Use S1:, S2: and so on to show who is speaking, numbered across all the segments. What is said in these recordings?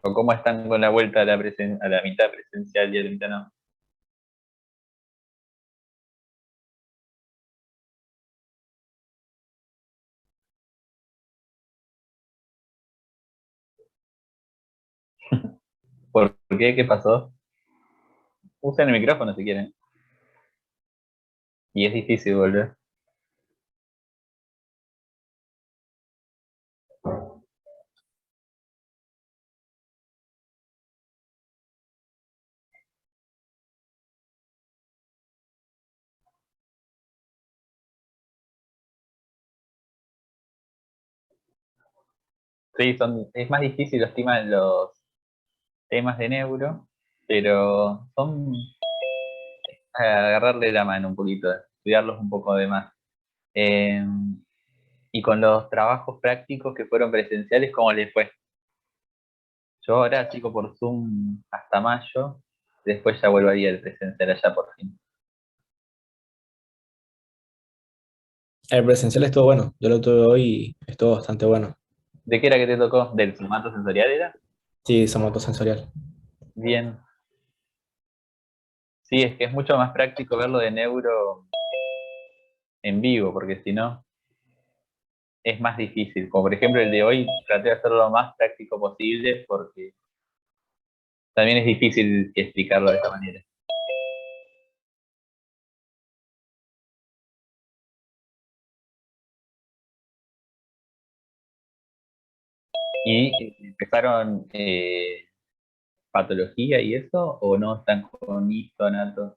S1: ¿O cómo están con la vuelta a a la mitad presencial y a la mitad no? ¿Por qué? ¿Qué pasó? Usen el micrófono si quieren. Y es difícil volver. Sí, es más difícil los temas de neuro, pero son agarrarle la mano un poquito, estudiarlos un poco de más. Eh, y con los trabajos prácticos que fueron presenciales, ¿cómo les fue? Yo ahora sigo por Zoom hasta mayo, después ya vuelvo a ir al presencial allá por fin.
S2: El presencial estuvo bueno, yo lo tuve hoy y estuvo bastante bueno.
S1: ¿De qué era que te tocó? ¿Del formato sensorial era?
S2: Sí, somatossensorial.
S1: Bien. Sí, es que es mucho más práctico verlo de neuro en vivo, porque si no, es más difícil. Como por ejemplo el de hoy, traté de hacerlo lo más práctico posible porque también es difícil explicarlo de esta manera. ¿Y empezaron patología y eso? ¿O no están con histonato?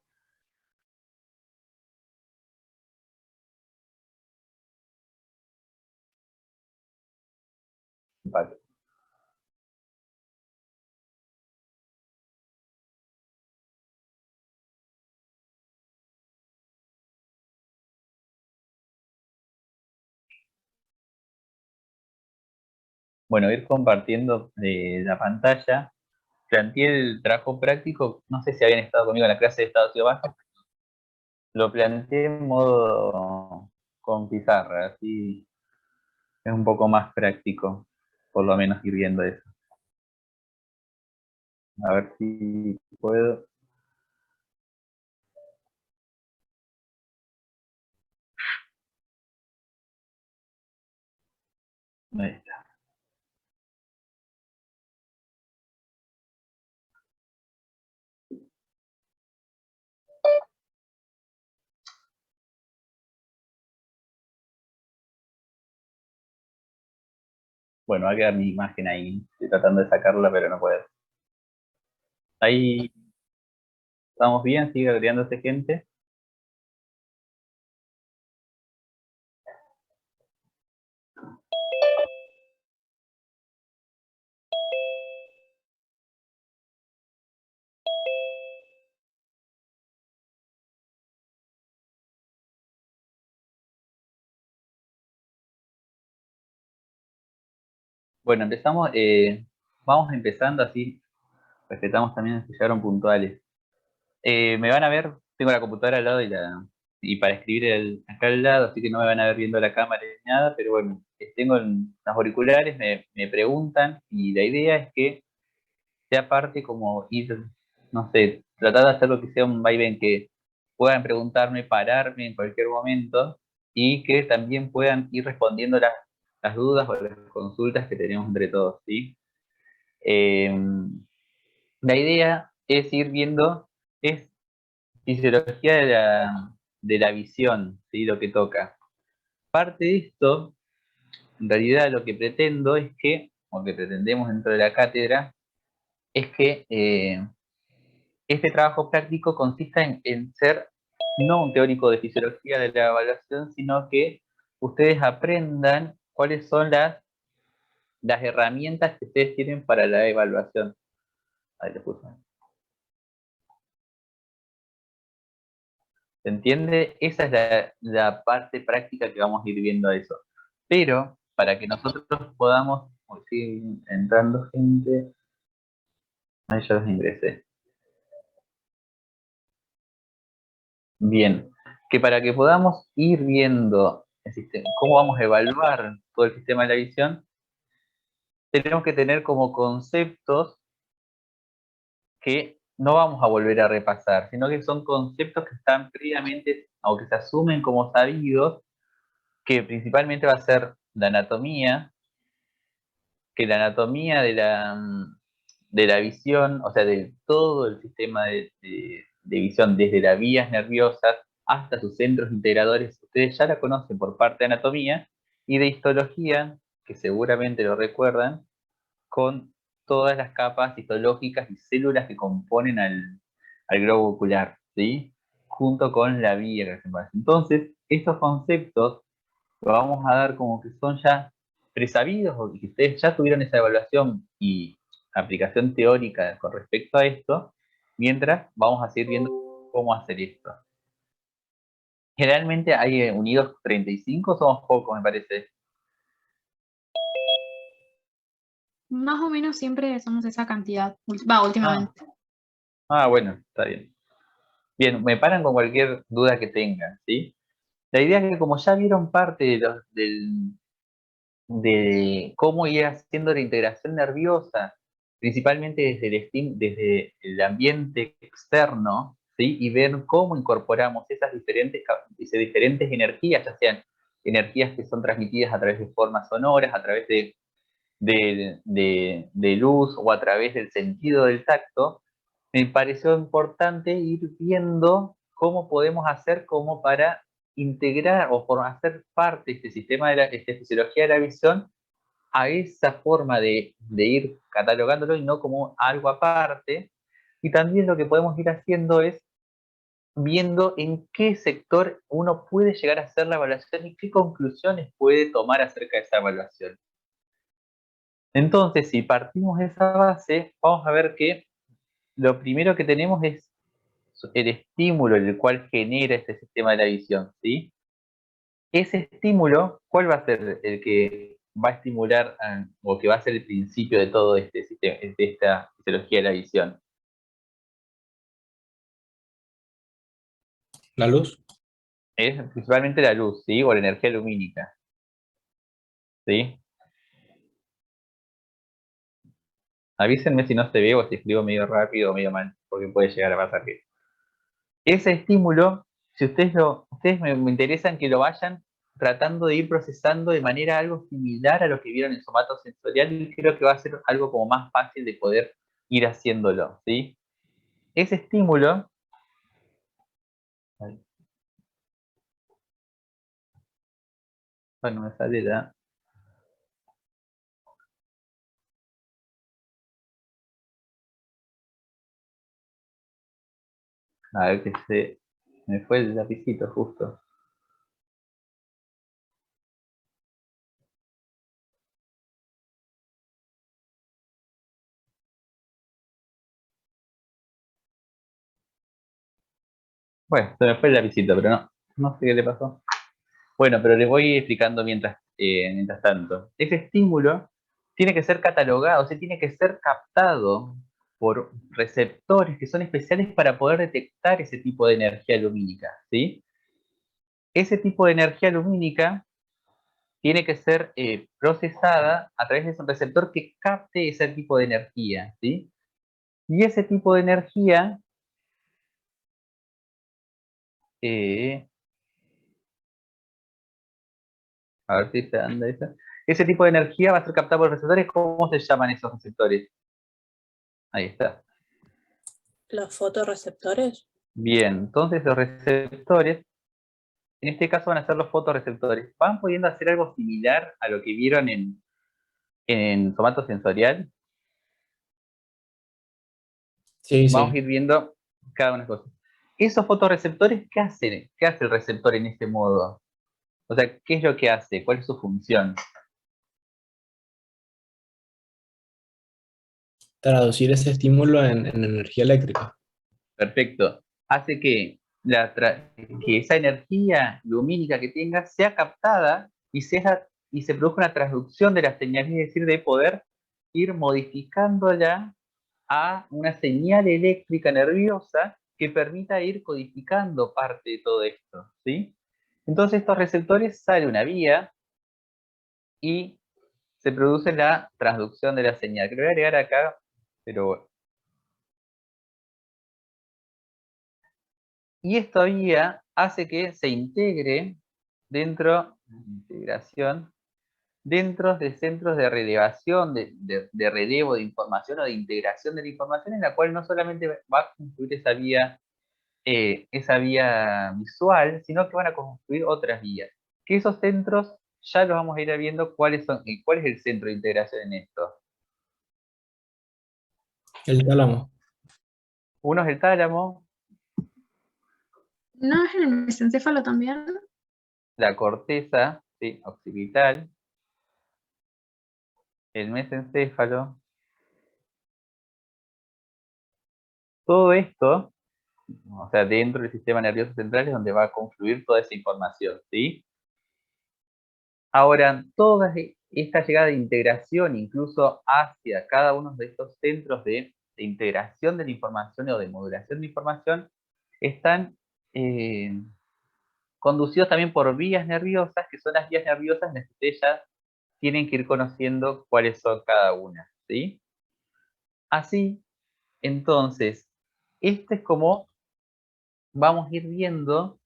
S1: Bueno, ir compartiendo la pantalla. Planteé el trabajo práctico, no sé si habían estado conmigo en la clase de estados y bajas, lo planteé en modo con pizarra, así es un poco más práctico, por lo menos ir viendo eso. A ver si puedo. Ahí está. Bueno, va a quedar mi imagen ahí. Estoy tratando de sacarla, pero no puedo. Ahí estamos bien, sigue agregándose gente. Bueno, empezamos. Vamos empezando así. Respetamos también los que llegaron puntuales. Me van a ver, tengo la computadora al lado y para escribir acá al lado, así que no me van a ver viendo la cámara ni nada, pero bueno, tengo los auriculares, me preguntan y la idea es que sea parte como ir, no sé, tratar de hacer lo que sea un vaivén, que puedan preguntarme, pararme en cualquier momento y que también puedan ir respondiendo las dudas o las consultas que tenemos entre todos, ¿sí? Eh, la idea es ir viendo, es fisiología de la visión, ¿sí? Lo que toca. Parte de esto, en realidad lo que pretendo es que, o que pretendemos dentro de la cátedra, es que este trabajo práctico consista en ser no un teórico de fisiología de la evaluación, sino que ustedes aprendan cuáles son las herramientas que ustedes tienen para la evaluación. Ahí lo puse. ¿Se entiende? Esa es la parte práctica que vamos a ir viendo a eso. Pero para que nosotros podamos, uy, sigue entrando gente, ahí ya los ingresé. Bien, que para que podamos ir viendo el sistema, cómo vamos a evaluar todo el sistema de la visión, tenemos que tener como conceptos que no vamos a volver a repasar, sino que son conceptos que están previamente, o que se asumen como sabidos, que principalmente va a ser la anatomía, que la anatomía de la visión, o sea, de todo el sistema de visión, desde las vías nerviosas hasta sus centros integradores, ustedes ya la conocen por parte de anatomía, y de histología, que seguramente lo recuerdan, con todas las capas histológicas y células que componen al globo ocular, ¿sí? Junto con la vía que se pasa. Entonces, estos conceptos lo vamos a dar como que son ya presabidos, o que ustedes ya tuvieron esa evaluación y aplicación teórica con respecto a esto, mientras vamos a seguir viendo cómo hacer esto. Generalmente hay unidos 35, somos pocos, me parece.
S3: Más o menos siempre somos esa cantidad. Va, últimamente.
S1: Bueno, está bien. Bien, me paran con cualquier duda que tengan, ¿sí? La idea es que como ya vieron parte de cómo ir haciendo la integración nerviosa, principalmente desde el ambiente externo, ¿sí? Y ver cómo incorporamos esas diferentes energías, ya sean energías que son transmitidas a través de formas sonoras, a través de luz o a través del sentido del tacto, me pareció importante ir viendo cómo podemos hacer como para integrar o por hacer parte de este sistema de esta fisiología de la visión a esa forma de ir catalogándolo y no como algo aparte. Y también lo que podemos ir haciendo es viendo en qué sector uno puede llegar a hacer la evaluación y qué conclusiones puede tomar acerca de esa evaluación. Entonces, si partimos de esa base, vamos a ver que lo primero que tenemos es el estímulo el cual genera este sistema de la visión, ¿sí? Ese estímulo, ¿cuál va a ser el que va a estimular o que va a ser el principio de todo este sistema, de esta fisiología de la visión?
S2: La luz.
S1: Es principalmente la luz, ¿sí? O la energía lumínica, ¿sí? Avísenme si no se ve o si escribo medio rápido o medio mal, porque puede llegar a pasar que ese estímulo, si ustedes me interesan que lo vayan tratando de ir procesando de manera algo similar a lo que vieron en somatosensorial, y creo que va a ser algo como más fácil de poder ir haciéndolo, ¿sí? Ese estímulo, bueno, me sale ya, a ver que me fue el lapicito justo. Bueno, se me fue el lapicito, pero no sé qué le pasó. Bueno, pero les voy explicando mientras tanto. Ese estímulo tiene que ser catalogado, o sea, tiene que ser captado por receptores que son especiales para poder detectar ese tipo de energía lumínica, ¿sí? Ese tipo de energía lumínica tiene que ser procesada a través de un receptor que capte ese tipo de energía, ¿sí? Y ese tipo de energía, eh, a ver si se anda esa. Ese tipo de energía va a ser captada por receptores. ¿Cómo se llaman esos receptores? Ahí está.
S4: ¿Los fotorreceptores?
S1: Bien, entonces los receptores, en este caso van a ser los fotorreceptores, van pudiendo hacer algo similar a lo que vieron en somatosensorial.
S2: Sí,
S1: Vamos
S2: sí.
S1: a ir viendo cada una cosa. Esos fotorreceptores, ¿qué hacen? ¿Qué hace el receptor en este modo? O sea, ¿qué es lo que hace? ¿Cuál es su función?
S2: Traducir ese estímulo en energía eléctrica.
S1: Perfecto. Hace que esa energía lumínica que tenga sea captada y se produzca una transducción de la señal, es decir, de poder ir modificándola a una señal eléctrica nerviosa que permita ir codificando parte de todo esto, ¿sí? Entonces estos receptores sale una vía y se produce la transducción de la señal. Que lo voy a agregar acá, pero... Y esto hace que se integre dentro de integración, dentro de centros de relevación, de relevo de información o de integración de la información, en la cual no solamente va a construir esa vía visual, sino que van a construir otras vías. Que esos centros ya los vamos a ir viendo cuáles son, y cuál es el centro de integración en esto.
S2: El tálamo.
S1: Uno es el tálamo,
S3: ¿No es el mesencéfalo también?
S1: la corteza, ¿sí? Occipital, el mesencéfalo. Todo esto, o sea, dentro del sistema nervioso central es donde va a confluir toda esa información, ¿sí? Ahora, toda esta llegada de integración, incluso hacia cada uno de estos centros de integración de la información o de modulación de información, están conducidos también por vías nerviosas, que son las vías nerviosas en las que ustedes ya tienen que ir conociendo cuáles son cada una, ¿sí? Así, entonces, este es como vamos a ir viendo.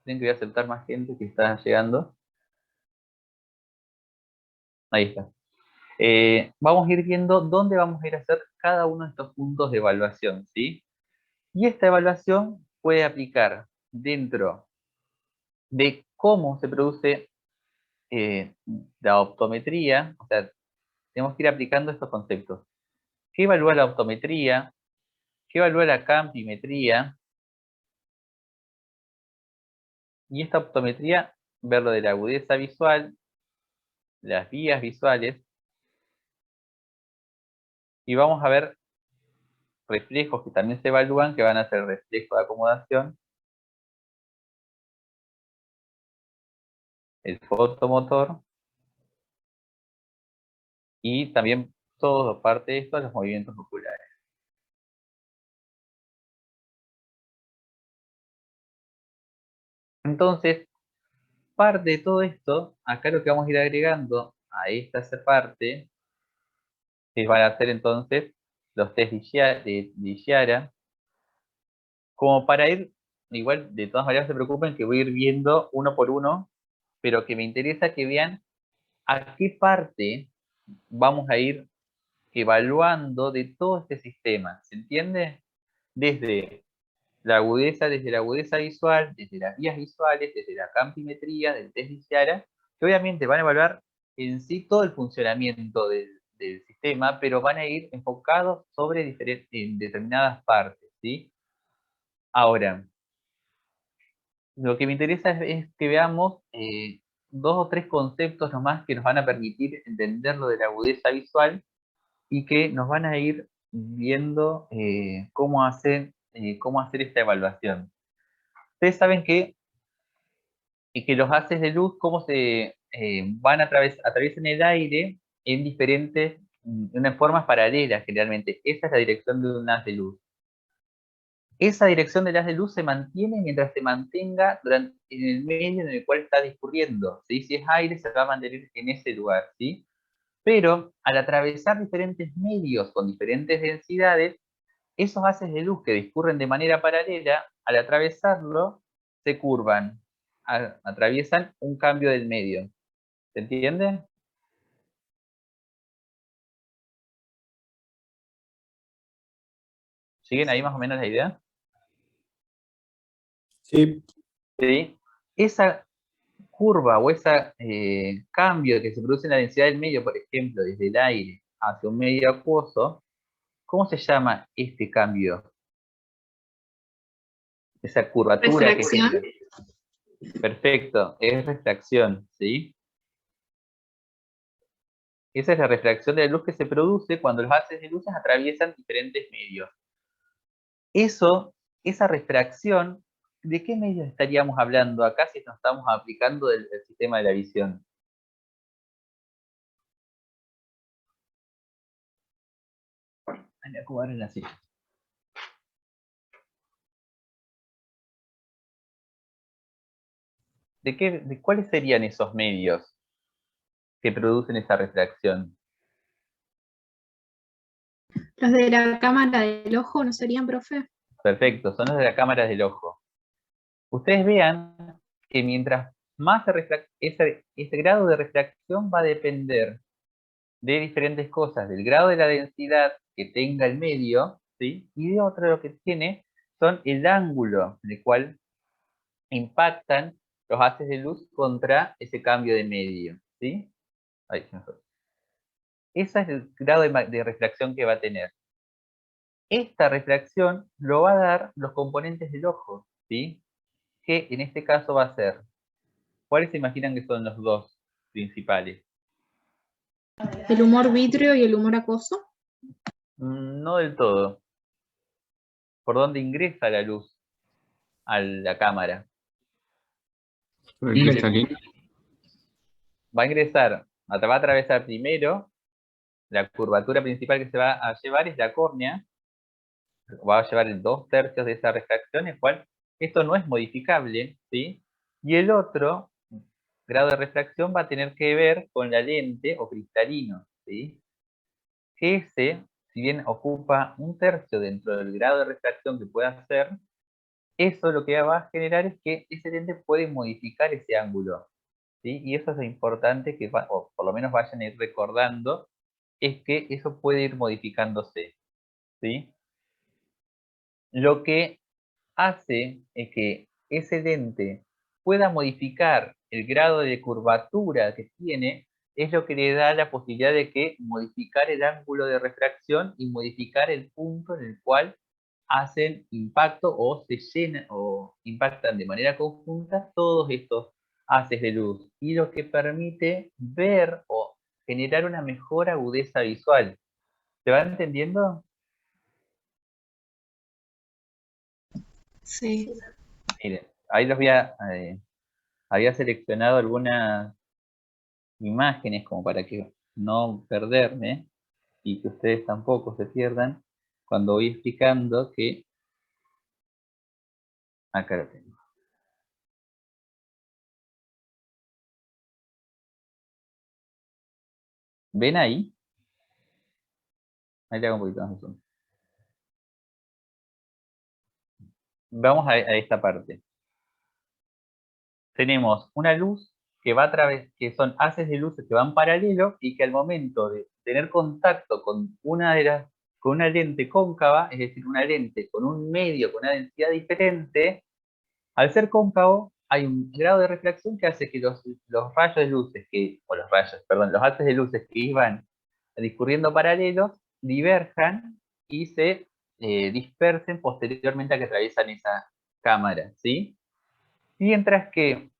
S1: Tienen que voy a aceptar más gente que está llegando. Ahí está. Vamos a ir viendo dónde vamos a ir a hacer cada uno de estos puntos de evaluación, ¿sí? Y esta evaluación puede aplicar dentro de cómo se produce la optometría, o sea, tenemos que ir aplicando estos conceptos. ¿Qué evalúa la optometría? ¿Qué evalúa la campimetría? Y esta optometría, ver lo de la agudeza visual, las vías visuales, y vamos a ver reflejos que también se evalúan, que van a ser reflejo de acomodación, el fotomotor, y también todo parte de esto, los movimientos oculares. Entonces, parte de todo esto, acá lo que vamos a ir agregando a esta parte, que van a ser entonces los test de Giara, como para ir, igual de todas maneras se preocupen que voy a ir viendo uno por uno, pero que me interesa que vean a qué parte vamos a ir evaluando de todo este sistema, ¿se entiende? Desde desde la agudeza visual, desde las vías visuales, desde la campimetría, del test de Chiara, que obviamente van a evaluar en sí todo el funcionamiento del sistema, pero van a ir enfocados sobre en determinadas partes, ¿sí? Ahora, lo que me interesa es que veamos dos o tres conceptos nomás que nos van a permitir entender lo de la agudeza visual y que nos van a ir viendo cómo hacer esta evaluación. Ustedes saben que los haces de luz, cómo se atraviesan el aire en unas formas paralelas generalmente. Esa es la dirección de un haz de luz. Esa dirección del haz de luz se mantiene mientras se mantenga en el medio en el cual está discurriendo, ¿sí? Si es aire, se va a mantener en ese lugar, ¿sí? Pero al atravesar diferentes medios con diferentes densidades, esos haces de luz que discurren de manera paralela, al atravesarlo, se curvan, atraviesan un cambio del medio. ¿Se entiende? ¿Siguen ahí más o menos la idea?
S2: Sí,
S1: ¿Sí? Esa curva o ese cambio que se produce en la densidad del medio, por ejemplo, desde el aire hacia un medio acuoso, ¿cómo se llama este cambio? Esa curvatura que
S3: Refracción.
S1: genera. Perfecto, es refracción, ¿sí? Esa es la refracción de la luz que se produce cuando los haces de luces atraviesan diferentes medios. Esa refracción, ¿de qué medios estaríamos hablando acá si nos estamos aplicando del sistema de la visión? Ay, me acomodaron en la silla. ¿De cuáles serían esos medios? que producen esa refracción.
S3: Los de la cámara del ojo, ¿no serían, profe?
S1: Perfecto, son los de la cámara del ojo. Ustedes vean que mientras más ese grado de refracción va a depender de diferentes cosas, del grado de la densidad que tenga el medio, ¿sí? Y de otro lo que tiene son el ángulo en el cual impactan los haces de luz contra ese cambio de medio, ¿sí? Ahí se me fue. Ese es el grado de refracción que va a tener. Esta refracción lo va a dar los componentes del ojo, ¿sí? Que en este caso va a ser, ¿cuáles se imaginan que son los dos principales?
S3: El humor vítreo y el humor acuoso.
S1: No del todo. ¿Por dónde ingresa la luz a la cámara?
S5: El cristalino.
S1: Va a ingresar, va a atravesar primero, la curvatura principal que se va a llevar es la córnea, va a llevar el 2/3 de esa refracción, el cual esto no es modificable, ¿sí? Y el otro grado de refracción va a tener que ver con la lente o cristalino, ¿sí? Ese, si bien ocupa 1/3 dentro del grado de refracción que pueda hacer, eso lo que va a generar es que ese lente puede modificar ese ángulo, ¿sí? Y eso es lo importante que, o por lo menos vayan a ir recordando, es que eso puede ir modificándose, ¿sí? Lo que hace es que ese lente pueda modificar el grado de curvatura que tiene, es lo que le da la posibilidad de que modificar el ángulo de refracción y modificar el punto en el cual hacen impacto o se llenan o impactan de manera conjunta todos estos haces de luz, y lo que permite ver o generar una mejor agudeza visual. ¿Se va entendiendo?
S3: Sí.
S1: Miren, ahí había seleccionado algunas imágenes como para que no perderme y que ustedes tampoco se pierdan cuando voy explicando que acá lo tengo. ¿Ven ahí? Ahí le hago un poquito más de zoom. Vamos a esta parte. Tenemos una luz que va a través, que son haces de luces que van paralelo y que al momento de tener contacto con con una lente cóncava, es decir, una lente con un medio, con una densidad diferente, al ser cóncavo hay un grado de refracción que hace que los rayos de luces los haces de luces que iban discurriendo paralelos diverjan y se dispersen posteriormente a que atraviesan esa cámara, ¿sí? Mientras que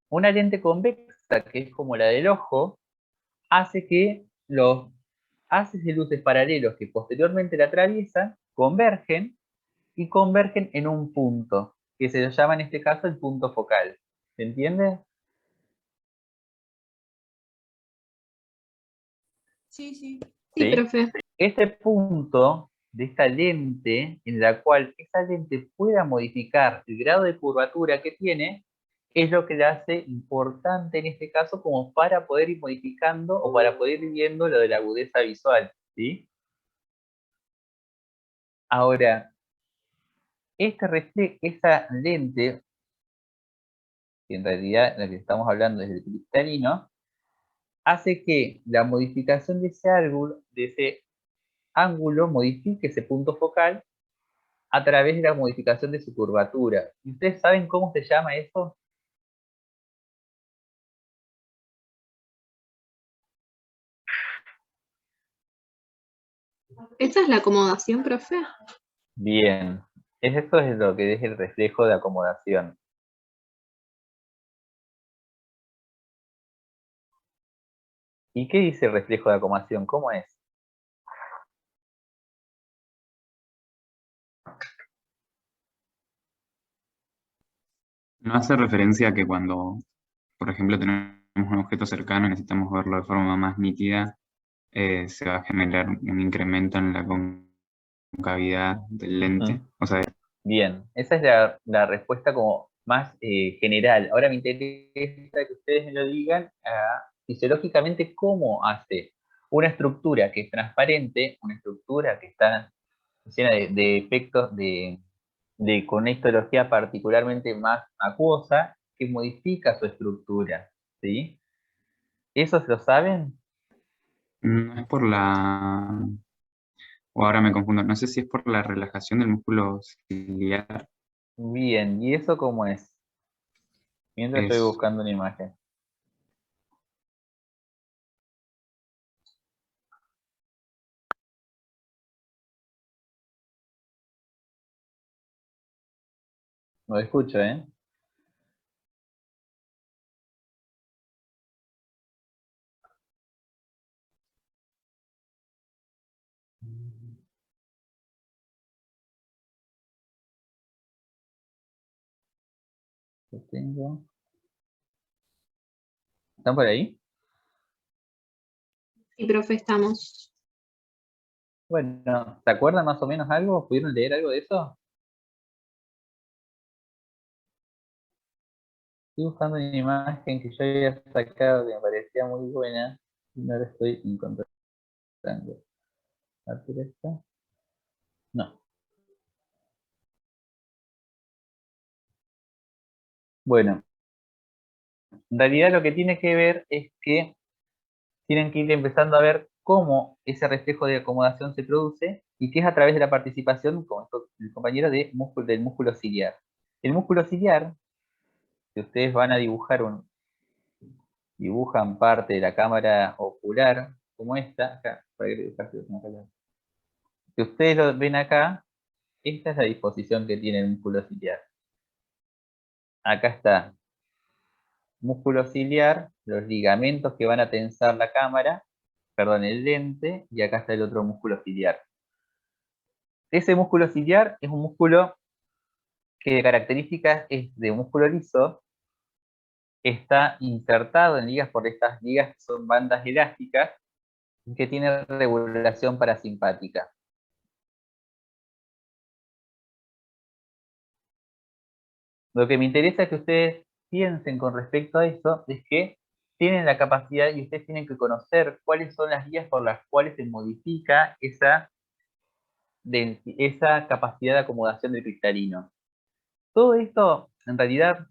S1: una lente convexa, que es como la del ojo, hace que los haces de luces paralelos que posteriormente la atraviesan convergen y convergen en un punto, que se llama en este caso el punto focal. ¿Se entiende?
S3: Sí, sí.
S1: ¿Sí?
S3: Sí, profe.
S1: Este punto de esta lente, en la cual esa lente pueda modificar el grado de curvatura que tiene, es lo que le hace importante en este caso como para poder ir modificando o para poder ir viendo lo de la agudeza visual, ¿sí? Ahora, esa lente, que en realidad la que estamos hablando es el cristalino, hace que la modificación de ese ángulo modifique ese punto focal a través de la modificación de su curvatura. ¿Y ustedes saben cómo se llama eso?
S3: ¿Esa es la acomodación, profe?
S1: Bien, eso es lo que es el reflejo de acomodación. ¿Y qué dice el reflejo de acomodación? ¿Cómo es?
S5: No hace referencia a que cuando, por ejemplo, tenemos un objeto cercano y necesitamos verlo de forma más nítida, se va a generar un incremento en la concavidad del lente. O sea,
S1: Bien, esa es la respuesta como más general. Ahora me interesa que ustedes me lo digan fisiológicamente cómo hace una estructura que es transparente, una estructura que está llena de efectos con una histología particularmente más acuosa, que modifica su estructura, ¿sí? ¿Eso se lo saben?
S5: No es por la, o ahora me confundo, no sé si es por la relajación del músculo ciliar,
S1: Bien, ¿y eso cómo es? Mientras estoy
S5: es,
S1: buscando una imagen. Lo escucho, ¿eh? Lo tengo. ¿Están por ahí?
S3: Sí, profe, estamos.
S1: Bueno, ¿se acuerdan más o menos algo? ¿Pudieron leer algo de eso? Estoy buscando una imagen que yo había sacado que me parecía muy buena y no la estoy encontrando. ¿A ver esta? No. Bueno, en realidad lo que tiene que ver es que tienen que ir empezando a ver cómo ese reflejo de acomodación se produce y que es a través de la participación, como el compañero, del músculo ciliar. El músculo ciliar, si ustedes van a dibujan parte de la cámara ocular, como esta, acá, para que dibujar, si ustedes lo ven acá, esta es la disposición que tiene el músculo ciliar. Acá está músculo ciliar, los ligamentos que van a tensar la cámara, perdón, el lente, y acá está el otro músculo ciliar. Ese músculo ciliar es un músculo que de características es de un músculo liso, está insertado en ligas por estas ligas que son bandas elásticas, que tiene regulación parasimpática. Lo que me interesa que ustedes piensen con respecto a eso es que tienen la capacidad y ustedes tienen que conocer cuáles son las vías por las cuales se modifica esa capacidad de acomodación del cristalino. Todo esto, en realidad,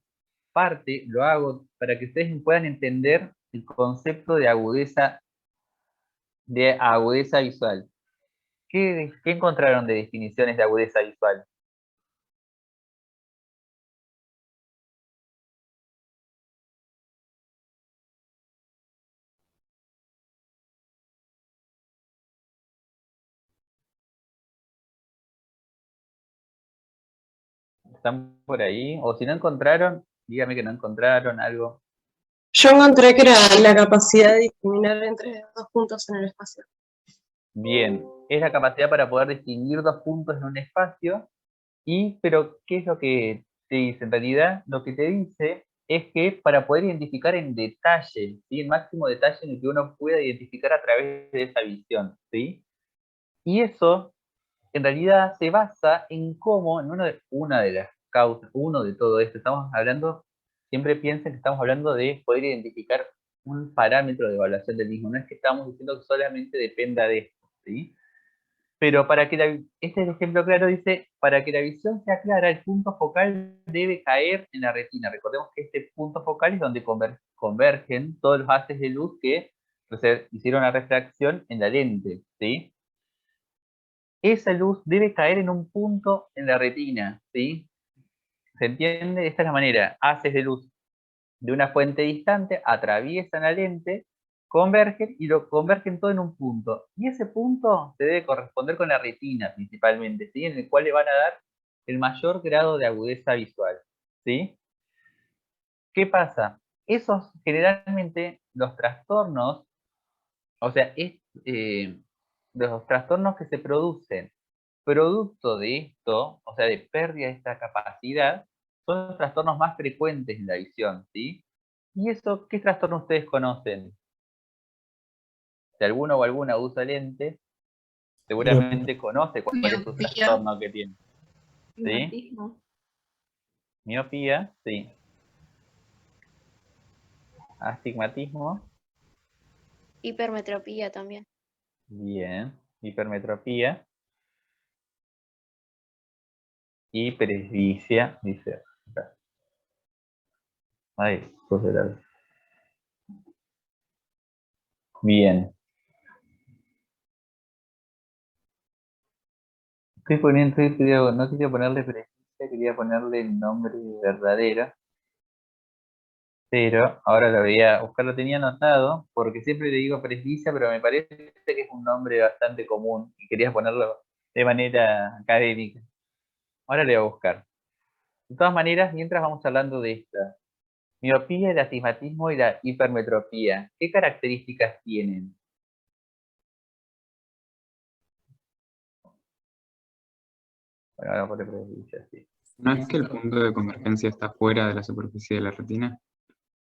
S1: lo hago para que ustedes puedan entender el concepto de agudeza visual. ¿Qué encontraron de definiciones de agudeza visual? ¿Están por ahí? O si no encontraron, dígame que no encontraron algo.
S4: Yo encontré que era la capacidad de discriminar entre dos puntos en el espacio.
S1: Bien, es la capacidad para poder distinguir dos puntos en un espacio, pero ¿qué es lo que te dice? En realidad, lo que te dice es que para poder identificar en detalle, ¿sí? El máximo detalle en el que uno pueda identificar a través de esa visión, ¿sí? Y eso, en realidad, se basa en cómo, en una de las causas, uno de todo esto, estamos hablando, siempre piensen que estamos hablando de poder identificar un parámetro de evaluación del mismo, no es que estamos diciendo que solamente dependa de esto, ¿sí? Pero este es el ejemplo claro, dice, para que la visión sea clara, el punto focal debe caer en la retina. Recordemos que este punto focal es donde convergen todos los haces de luz que hicieron la refracción en la lente, ¿sí? Esa luz debe caer en un punto en la retina, ¿sí? ¿Se entiende? Esta es la manera. Haces de luz de una fuente distante, atraviesan la lente, convergen y lo convergen todo en un punto. Y ese punto se debe corresponder con la retina principalmente, ¿sí? En el cual le van a dar el mayor grado de agudeza visual, ¿sí? ¿Qué pasa? Esos generalmente los trastornos, o sea, los trastornos que se producen producto de esto, o sea, de pérdida de esta capacidad, son los trastornos más frecuentes en la visión, ¿sí? ¿Y eso qué trastorno ustedes conocen? Si alguno o alguna usa lentes, seguramente conoce cuál es su
S3: Miopía,
S1: trastorno que tiene, ¿sí?
S3: astigmatismo.
S1: Miopía, sí. Astigmatismo,
S6: Hipermetropía también.
S1: Bien. Hipermetropía y presbicia, dice acá. Ay, cosa larga. Bien. Estoy poniendo, no quería ponerle presbicia, quería ponerle el nombre verdadero, pero ahora lo voy a buscar, lo tenía anotado, porque siempre le digo presbicia, pero me parece que es un nombre bastante común y quería ponerlo de manera académica. Ahora le voy a buscar. De todas maneras, mientras vamos hablando de esta miopía, el astigmatismo y la hipermetropía, ¿qué características tienen? Bueno, ahora por presbicia, sí.
S5: ¿No es que el punto de convergencia está fuera de la superficie de la retina?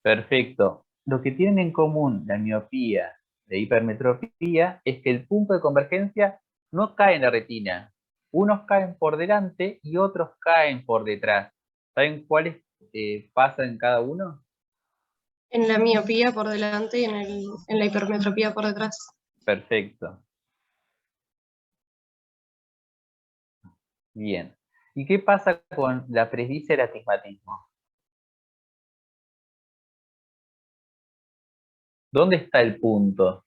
S1: Perfecto. Lo que tienen en común la miopía, la hipermetropía, es que el punto de convergencia no cae en la retina. Unos caen por delante y otros caen por detrás. ¿Saben cuáles pasan en cada uno?
S4: En la miopía por delante y en la hipermetropía por detrás.
S1: Perfecto. Bien. ¿Y qué pasa con la presbicia y el astigmatismo? ¿Dónde está el punto?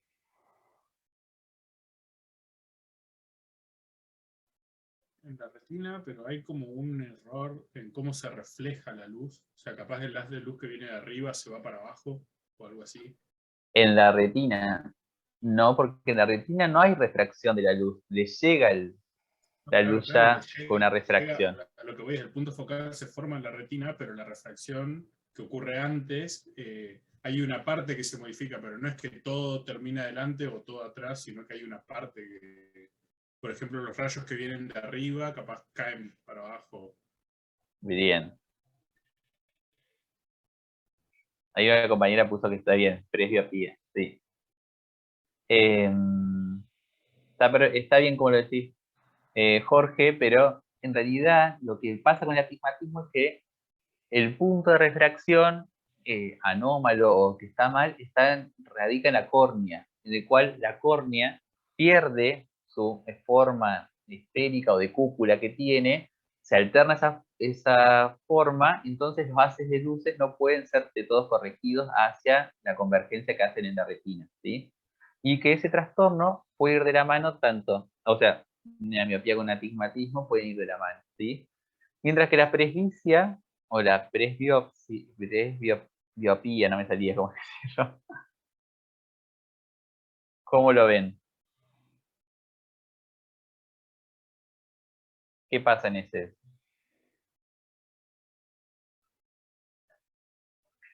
S7: En la retina, pero hay como un error en cómo se refleja la luz. O sea, capaz el haz de luz que viene de arriba se va para abajo o algo así.
S1: En la retina. No, porque en la retina no hay refracción de la luz. Le llega
S7: No,
S1: la
S7: claro,
S1: luz
S7: claro, le
S1: ya
S7: llega,
S1: con una
S7: llega
S1: refracción.
S7: a lo que voy es el punto focal se forma en la retina, pero la refracción que ocurre antes, hay una parte que se modifica, pero no es que todo termina adelante o todo atrás, sino que hay una parte que, por ejemplo, los rayos que vienen de arriba capaz caen para abajo.
S1: Bien. Ahí una compañera puso que está bien, presbiopía, sí. Está bien como lo decís, Jorge, pero en realidad lo que pasa con el astigmatismo es que el punto de refracción anómalo o que está mal radica en la córnea, en el cual la córnea pierde su forma esférica o de cúpula que tiene, se alterna esa forma, entonces los haces de luces no pueden ser de todos corregidos hacia la convergencia que hacen en la retina, ¿sí? Y que ese trastorno puede ir de la mano tanto, o sea, una miopía con astigmatismo pueden ir de la mano, ¿sí? Mientras que la presbicia o la presbiopía, no me salía como decirlo. ¿Cómo lo ven? ¿Qué pasa en ese?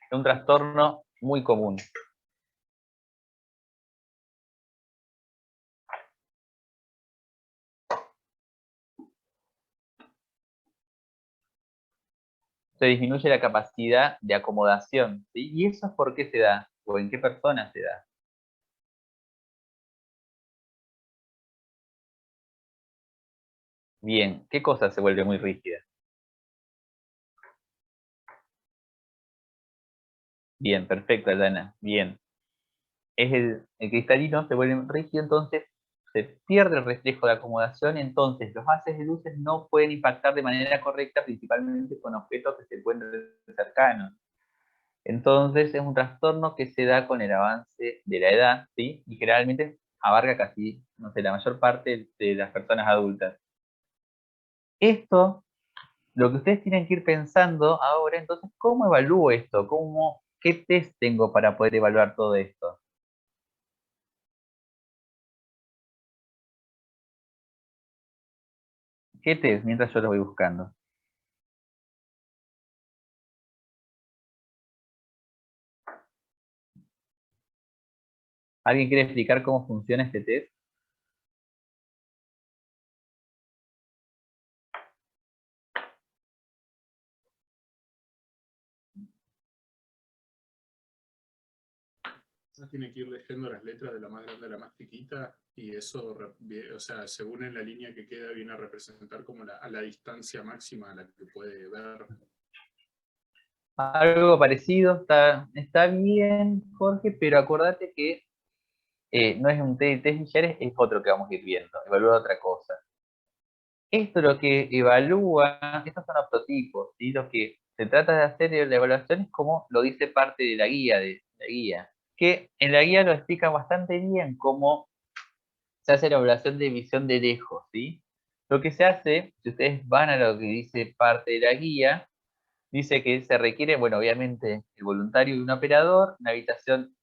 S1: Es un trastorno muy común. Se disminuye la capacidad de acomodación, ¿sí? ¿Y eso es por qué se da? ¿O en qué personas se da? Bien, ¿qué cosa se vuelve muy rígida? Bien, perfecto, Alana. Bien. El cristalino se vuelve rígido, entonces se pierde el reflejo de acomodación, entonces los haces de luces no pueden impactar de manera correcta, principalmente con objetos que se encuentran cercanos. Entonces es un trastorno que se da con el avance de la edad, ¿sí? Y generalmente abarca casi, no sé, la mayor parte de las personas adultas. Esto, lo que ustedes tienen que ir pensando ahora, entonces, ¿cómo evalúo esto? ¿Qué test tengo para poder evaluar todo esto? ¿Qué test? Mientras yo lo voy buscando. ¿Alguien quiere explicar cómo funciona este test?
S7: Uno tiene que ir leyendo las letras de la más grande a la más chiquita y eso, o sea, según en la línea que queda, viene a representar como a la distancia máxima a la que puede ver.
S1: Algo parecido, está bien, Jorge, pero acordate que no es un test de Millares, es otro que vamos a ir viendo, evalúa otra cosa. Esto lo que evalúa, estos son prototipos, ¿sí? Lo que se trata de hacer de la evaluación es como lo dice parte de la guía, que en la guía lo explica bastante bien cómo se hace la evaluación de visión de lejos, ¿sí? Lo que se hace, si ustedes van a lo que dice parte de la guía, dice que se requiere, bueno, obviamente, el voluntario y un operador, una habitación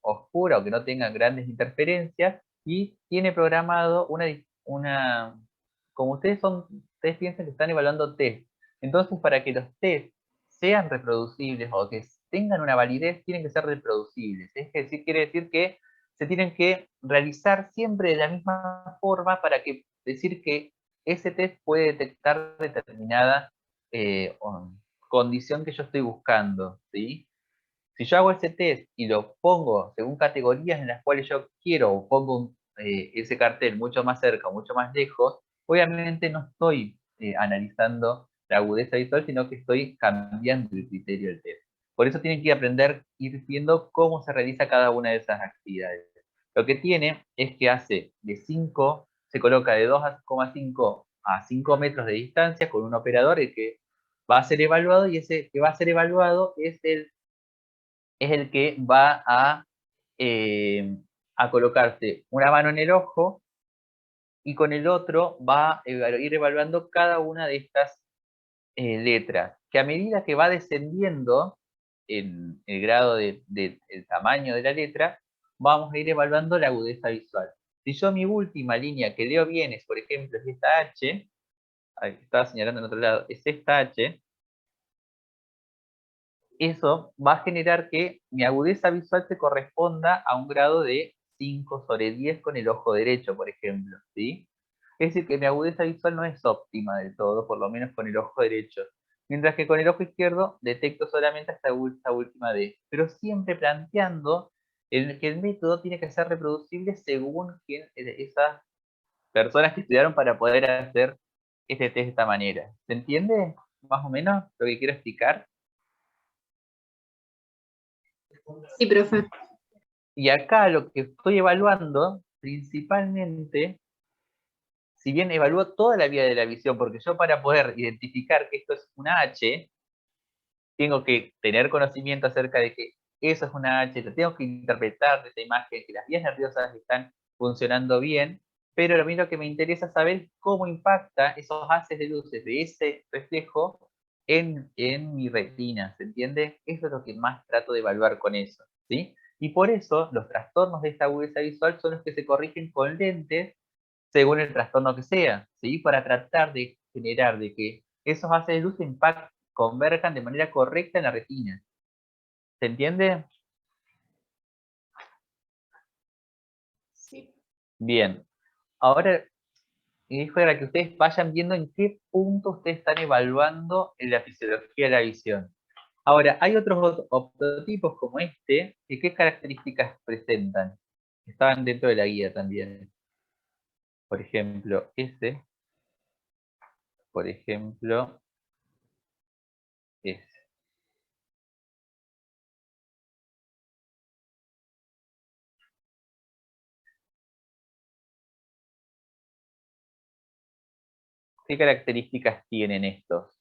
S1: oscura o que no tenga grandes interferencias, y tiene programado como ustedes piensan que están evaluando test. Entonces, para que los test sean reproducibles o que tengan una validez, tienen que ser reproducibles. Es decir, quiere decir que se tienen que realizar siempre de la misma forma para decir que ese test puede detectar determinada eh, condición que yo estoy buscando, ¿sí? Si yo hago ese test y lo pongo según categorías en las cuales yo quiero, o pongo ese cartel mucho más cerca o mucho más lejos, obviamente no estoy analizando la agudeza visual, sino que estoy cambiando el criterio del test. Por eso tienen que aprender, ir viendo cómo se realiza cada una de esas actividades. Lo que tiene es que hace de 5, se coloca de 2,5 a 5 metros de distancia con un operador el que va a ser evaluado, y ese que va a ser evaluado es el que va a colocarse una mano en el ojo y con el otro va a ir evaluando cada una de estas letras, que a medida que va descendiendo en el grado el tamaño de la letra, vamos a ir evaluando la agudeza visual. Si yo mi última línea que leo bien es, por ejemplo, es esta H, estaba señalando en otro lado, es esta H, eso va a generar que mi agudeza visual se corresponda a un grado de 5/10 con el ojo derecho, por ejemplo, ¿sí? Es decir, que mi agudeza visual no es óptima del todo, por lo menos con el ojo derecho. Mientras que con el ojo izquierdo detecto solamente esta última D. Pero siempre planteando que el método tiene que ser reproducible según esas personas que estudiaron para poder hacer este test de esta manera. ¿Se entiende más o menos lo que quiero explicar?
S3: Sí, profe.
S1: Y acá lo que estoy evaluando, principalmente, si bien evalúo toda la vía de la visión, porque yo para poder identificar que esto es una H, tengo que tener conocimiento acerca de que eso es una H, lo tengo que interpretar de esa imagen, que las vías nerviosas están funcionando bien, pero a mí lo que me interesa es saber cómo impacta esos haces de luces de ese reflejo en mi retina, ¿se entiende? Eso es lo que más trato de evaluar con eso, ¿sí? Y por eso los trastornos de esta agudeza visual son los que se corrigen con lentes según el trastorno que sea, ¿sí? Para tratar de generar de que esos haces de luz converjan de manera correcta en la retina. ¿Se entiende?
S3: Sí.
S1: Bien. Ahora, es para que ustedes vayan viendo en qué punto ustedes están evaluando en la fisiología de la visión. Ahora, hay otros optotipos como este, que ¿qué características presentan? Estaban dentro de la guía también. Por ejemplo, por ejemplo, ese. ¿Qué características tienen estos?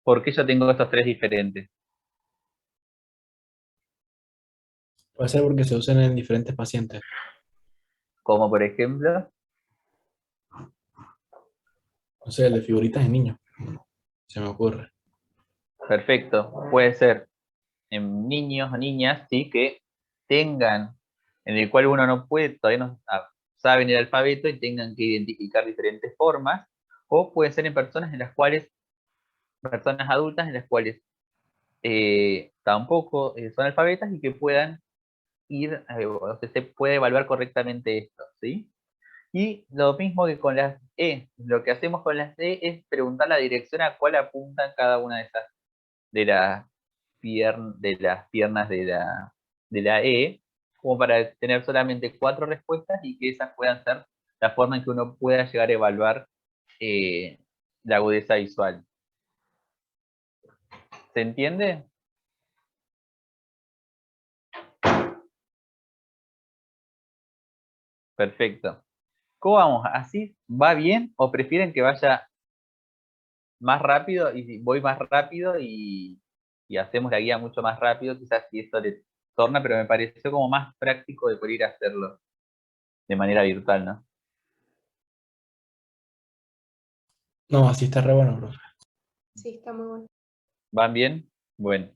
S1: ¿Por qué yo tengo estos tres diferentes?
S2: Puede ser porque se usan en diferentes pacientes.
S1: Como por ejemplo,
S2: No sé, el de figuritas en niños. Se me ocurre.
S1: perfecto, puede ser en niños o niñas, sí, que tengan, en el cual uno no puede, todavía no saben el alfabeto y tengan que identificar diferentes formas, o puede ser en personas adultas en las cuales tampoco son alfabetas y que puedan o sea, se puede evaluar correctamente esto, ¿sí? Y lo mismo que con las E, lo que hacemos con las E es preguntar la dirección a cuál apuntan cada una de las, de las piernas de la E, como para tener solamente 4 respuestas y que esas puedan ser la forma en que uno pueda llegar a evaluar eh, la agudeza visual. ¿Se entiende? Perfecto. ¿Cómo vamos? ¿Así va bien o prefieren que vaya más rápido? Y si voy más rápido y hacemos la guía mucho más rápido, quizás si esto le torna, pero me pareció como más práctico de poder ir a hacerlo de manera virtual, ¿no?
S2: No, así está re bueno, profe.
S4: Sí, está muy bueno.
S1: ¿Van bien? Bueno.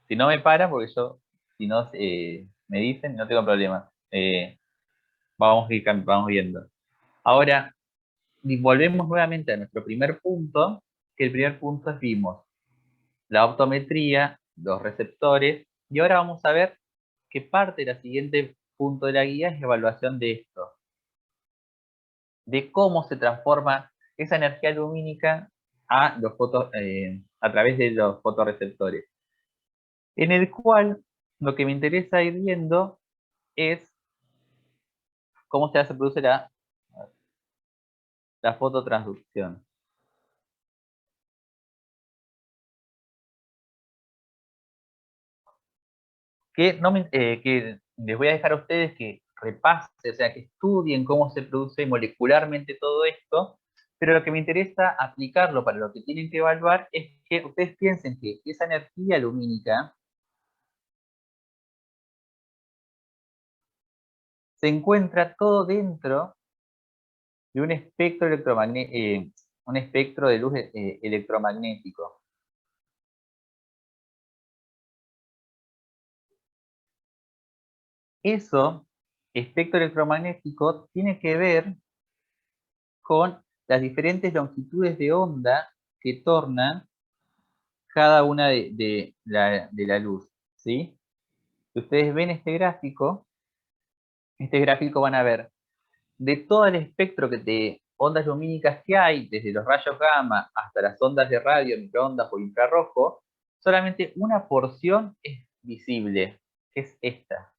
S1: Si no me paran, porque yo, si no me dicen, no tengo problema. Vamos viendo. Ahora, y volvemos nuevamente a nuestro primer punto, que el primer punto es vimos la optometría, los receptores, y ahora vamos a ver que parte del siguiente punto de la guía es la evaluación de esto, de cómo se transforma esa energía lumínica a través de los fotorreceptores, en el cual lo que me interesa ir viendo es cómo se produce la fototransducción. Que les voy a dejar a ustedes que repasen, o sea, que estudien cómo se produce molecularmente todo esto, pero lo que me interesa aplicarlo para lo que tienen que evaluar es que ustedes piensen que esa energía lumínica se encuentra todo dentro de un espectro un espectro de luz electromagnético. Eso, espectro electromagnético, tiene que ver con las diferentes longitudes de onda que tornan cada una de la luz, ¿sí? Si ustedes ven este gráfico van a ver de todo el espectro de ondas lumínicas que hay, desde los rayos gamma hasta las ondas de radio, microondas o infrarrojo, solamente una porción es visible, que es esta.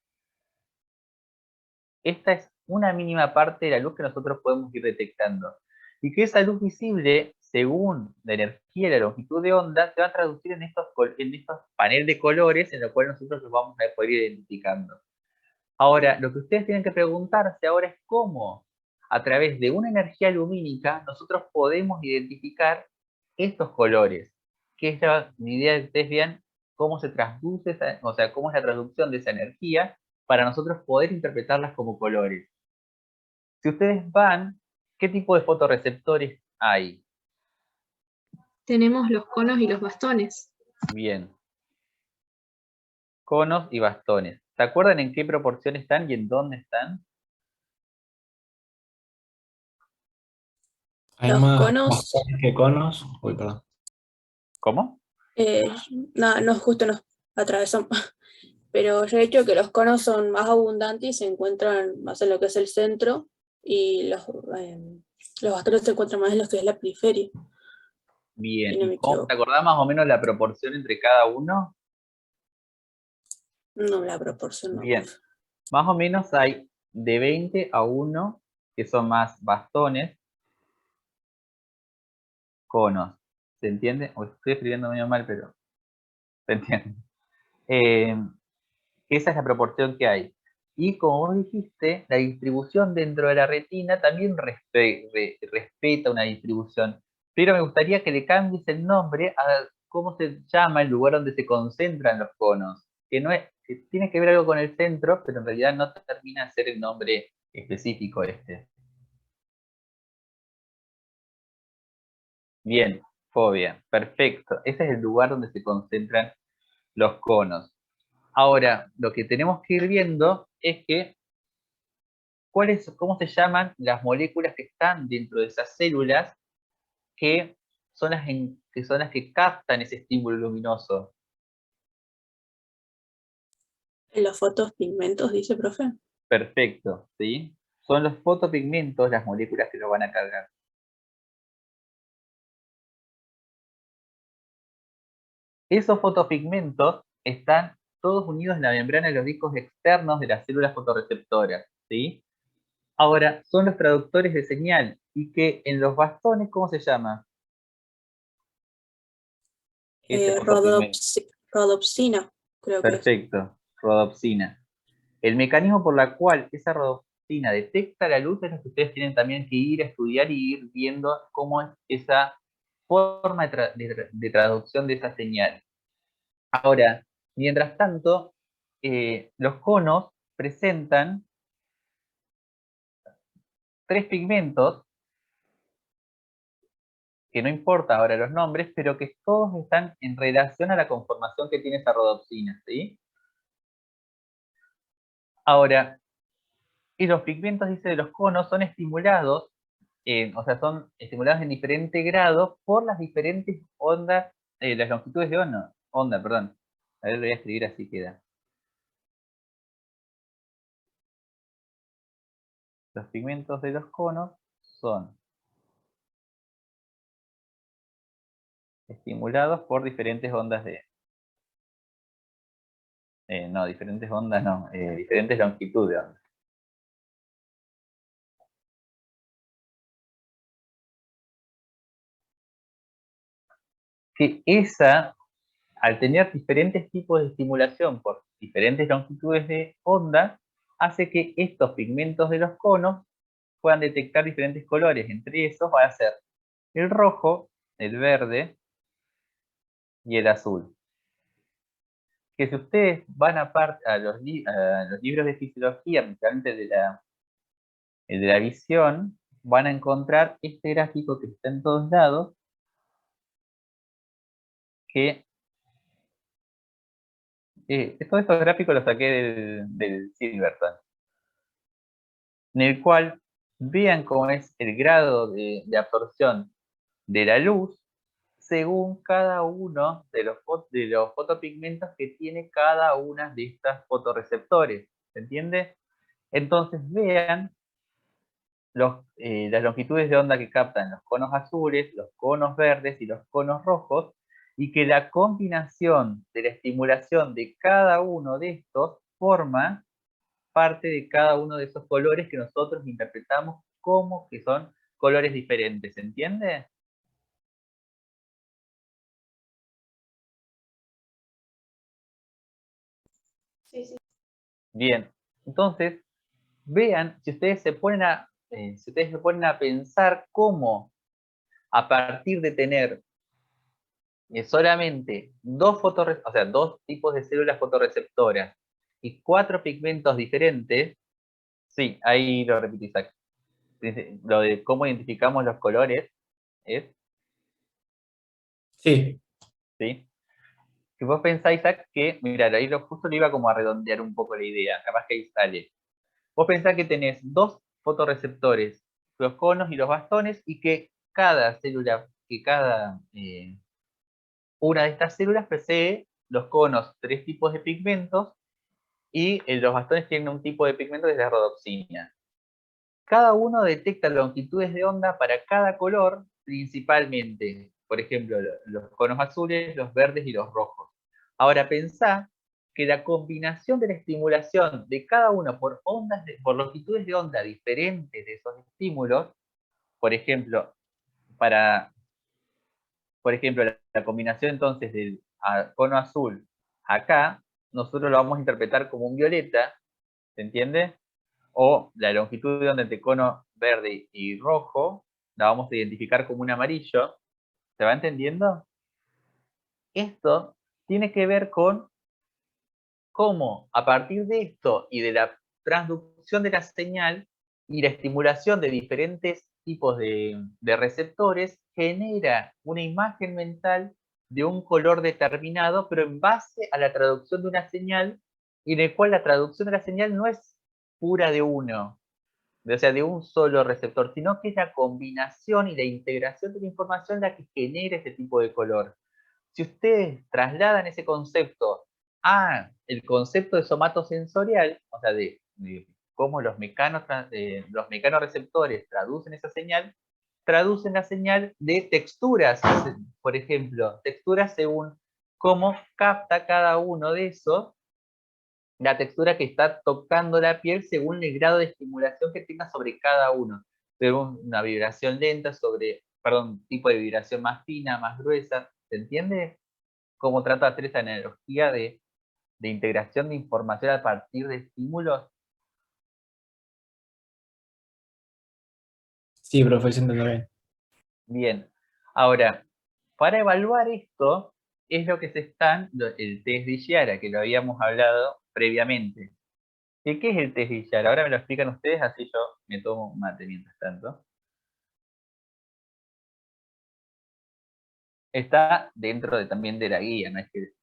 S1: Esta es una mínima parte de la luz que nosotros podemos ir detectando. Y que esa luz visible, según la energía y la longitud de onda, se va a traducir en estos paneles de colores en los cuales nosotros los vamos a poder ir identificando. Ahora, lo que ustedes tienen que preguntarse ahora es cómo, a través de una energía lumínica, nosotros podemos identificar estos colores. Que es la idea de que ustedes vean cómo se transduce, o sea, cómo es la traducción de esa energía para nosotros poder interpretarlas como colores. Si ustedes van, ¿qué tipo de fotorreceptores hay?
S3: Tenemos los conos y los bastones.
S1: Bien, conos y bastones. ¿Se acuerdan en qué proporción están y en dónde están?
S2: Hay
S4: Los
S2: más
S4: conos,
S2: bastones que conos. Uy, perdón.
S1: ¿Cómo?
S4: no, justo nos atravesamos. Pero yo he dicho que los conos son más abundantes y se encuentran más en lo que es el centro y los bastones se encuentran más en lo que es la periferia,
S1: Bien,
S4: si no
S1: ¿y
S4: me
S1: cómo te
S4: equivoco.
S1: acordás más o menos la proporción entre cada uno?
S4: No, la proporción no,
S1: Bien,
S4: profe.
S1: más o menos hay de 20 a 1, que son más bastones, conos. ¿Se entiende? O estoy escribiendo medio mal, pero se entiende. Eh, Esa es la proporción que hay. Y como vos dijiste, la distribución dentro de la retina también respeta una distribución. Pero me gustaría que le cambies el nombre a cómo se llama el lugar donde se concentran los conos. Que no es, que tiene que ver algo con el centro, pero en realidad no termina de ser el nombre específico este. Bien, fobia. Perfecto. Ese es el lugar donde se concentran los conos. Ahora, lo que tenemos que ir viendo es que cómo se llaman las moléculas que están dentro de esas células que que son las que captan ese estímulo luminoso.
S4: En los fotopigmentos, dice profe.
S1: Perfecto, ¿sí? Son los fotopigmentos las moléculas que lo van a cargar. Esos fotopigmentos están todos unidos en la membrana de los discos externos de las células fotorreceptoras, ¿sí? Ahora, son los traductores de señal y que en los bastones, ¿cómo se llama? Ese fotopigmento.
S4: Rodopsina, creo que es.
S1: Perfecto, rodopsina. El mecanismo por la cual esa rhodopsina detecta la luz, es lo que ustedes tienen también que ir a estudiar y ir viendo cómo es esa forma de traducción de esa señal. Ahora, mientras tanto, los conos presentan 3 pigmentos, que no importa ahora los nombres, pero que todos están en relación a la conformación que tiene esa rhodopsina, ¿sí? Ahora, y los pigmentos, dice, de los conos son estimulados, o sea, son estimulados en diferente grado por las diferentes ondas, las longitudes de onda, perdón. A ver, lo voy a escribir así queda. Los pigmentos de los conos son estimulados por diferentes ondas de... no, diferentes ondas no, diferentes longitudes de onda. Que esa, al tener diferentes tipos de estimulación por diferentes longitudes de onda, hace que estos pigmentos de los conos puedan detectar diferentes colores. Entre esos va a ser el rojo, el verde y el azul. Que si ustedes van a los libros de fisiología, principalmente el de la visión, van a encontrar este gráfico que está en todos lados, que todos estos gráficos los saqué del Silverton, en el cual vean cómo es el grado de absorción de la luz según cada uno de los fotopigmentos que tiene cada una de estas fotorreceptores. ¿Se entiende? Entonces vean las longitudes de onda que captan los conos azules, los conos verdes y los conos rojos, y que la combinación de la estimulación de cada uno de estos forma parte de cada uno de esos colores que nosotros interpretamos como que son colores diferentes. ¿Se entiende?
S4: Sí, sí.
S1: Bien, entonces, vean, si ustedes se ponen a pensar cómo a partir de tener solamente o sea, dos tipos de células fotorreceptoras y 4 pigmentos diferentes, sí, ahí lo repetí, Isaac. Lo de cómo identificamos los colores es,
S2: Sí,
S1: ¿sí? Si vos pensáis, Isaac, que, mirá, ahí justo lo iba como a redondear un poco la idea, capaz que ahí sale. Vos pensás que tenés 2 fotorreceptores, los conos y los bastones, y que cada célula, una de estas células posee los conos 3 tipos de pigmentos y los bastones tienen un tipo de pigmento que es la rodopsina. Cada uno detecta longitudes de onda para cada color, principalmente, por ejemplo, los conos azules, los verdes y los rojos. Ahora pensá que la combinación de la estimulación de cada uno por longitudes de onda diferentes de esos estímulos, por ejemplo, la combinación entonces del cono azul acá, nosotros lo vamos a interpretar como un violeta, ¿se entiende? O la longitud de onda entre cono verde y rojo, la vamos a identificar como un amarillo. ¿Se va entendiendo? Esto tiene que ver con cómo a partir de esto y de la transducción de la señal y la estimulación de diferentes tipos de receptores, genera una imagen mental de un color determinado, pero en base a la traducción de una señal, y en el cual la traducción de la señal no es pura de uno, o sea, de un solo receptor, sino que es la combinación y la integración de la información la que genera ese tipo de color. Si ustedes trasladan ese concepto a el concepto de somatosensorial, o sea, de cómo los mecanoreceptores traducen la señal de texturas, por ejemplo, texturas según cómo capta cada uno de esos la textura que está tocando la piel según el grado de estimulación que tenga sobre cada uno. Según una vibración lenta, tipo de vibración más fina, más gruesa. ¿Se entiende cómo trata de hacer esa analogía de integración de información a partir de estímulos?
S2: Sí, profe, se entendió bien.
S1: Bien. Ahora, para evaluar esto, es lo que el test de Giara, que lo habíamos hablado previamente. ¿Qué es el test de Giara? Ahora me lo explican ustedes, así yo me tomo un mate mientras tanto. Está dentro también de la guía, no es que...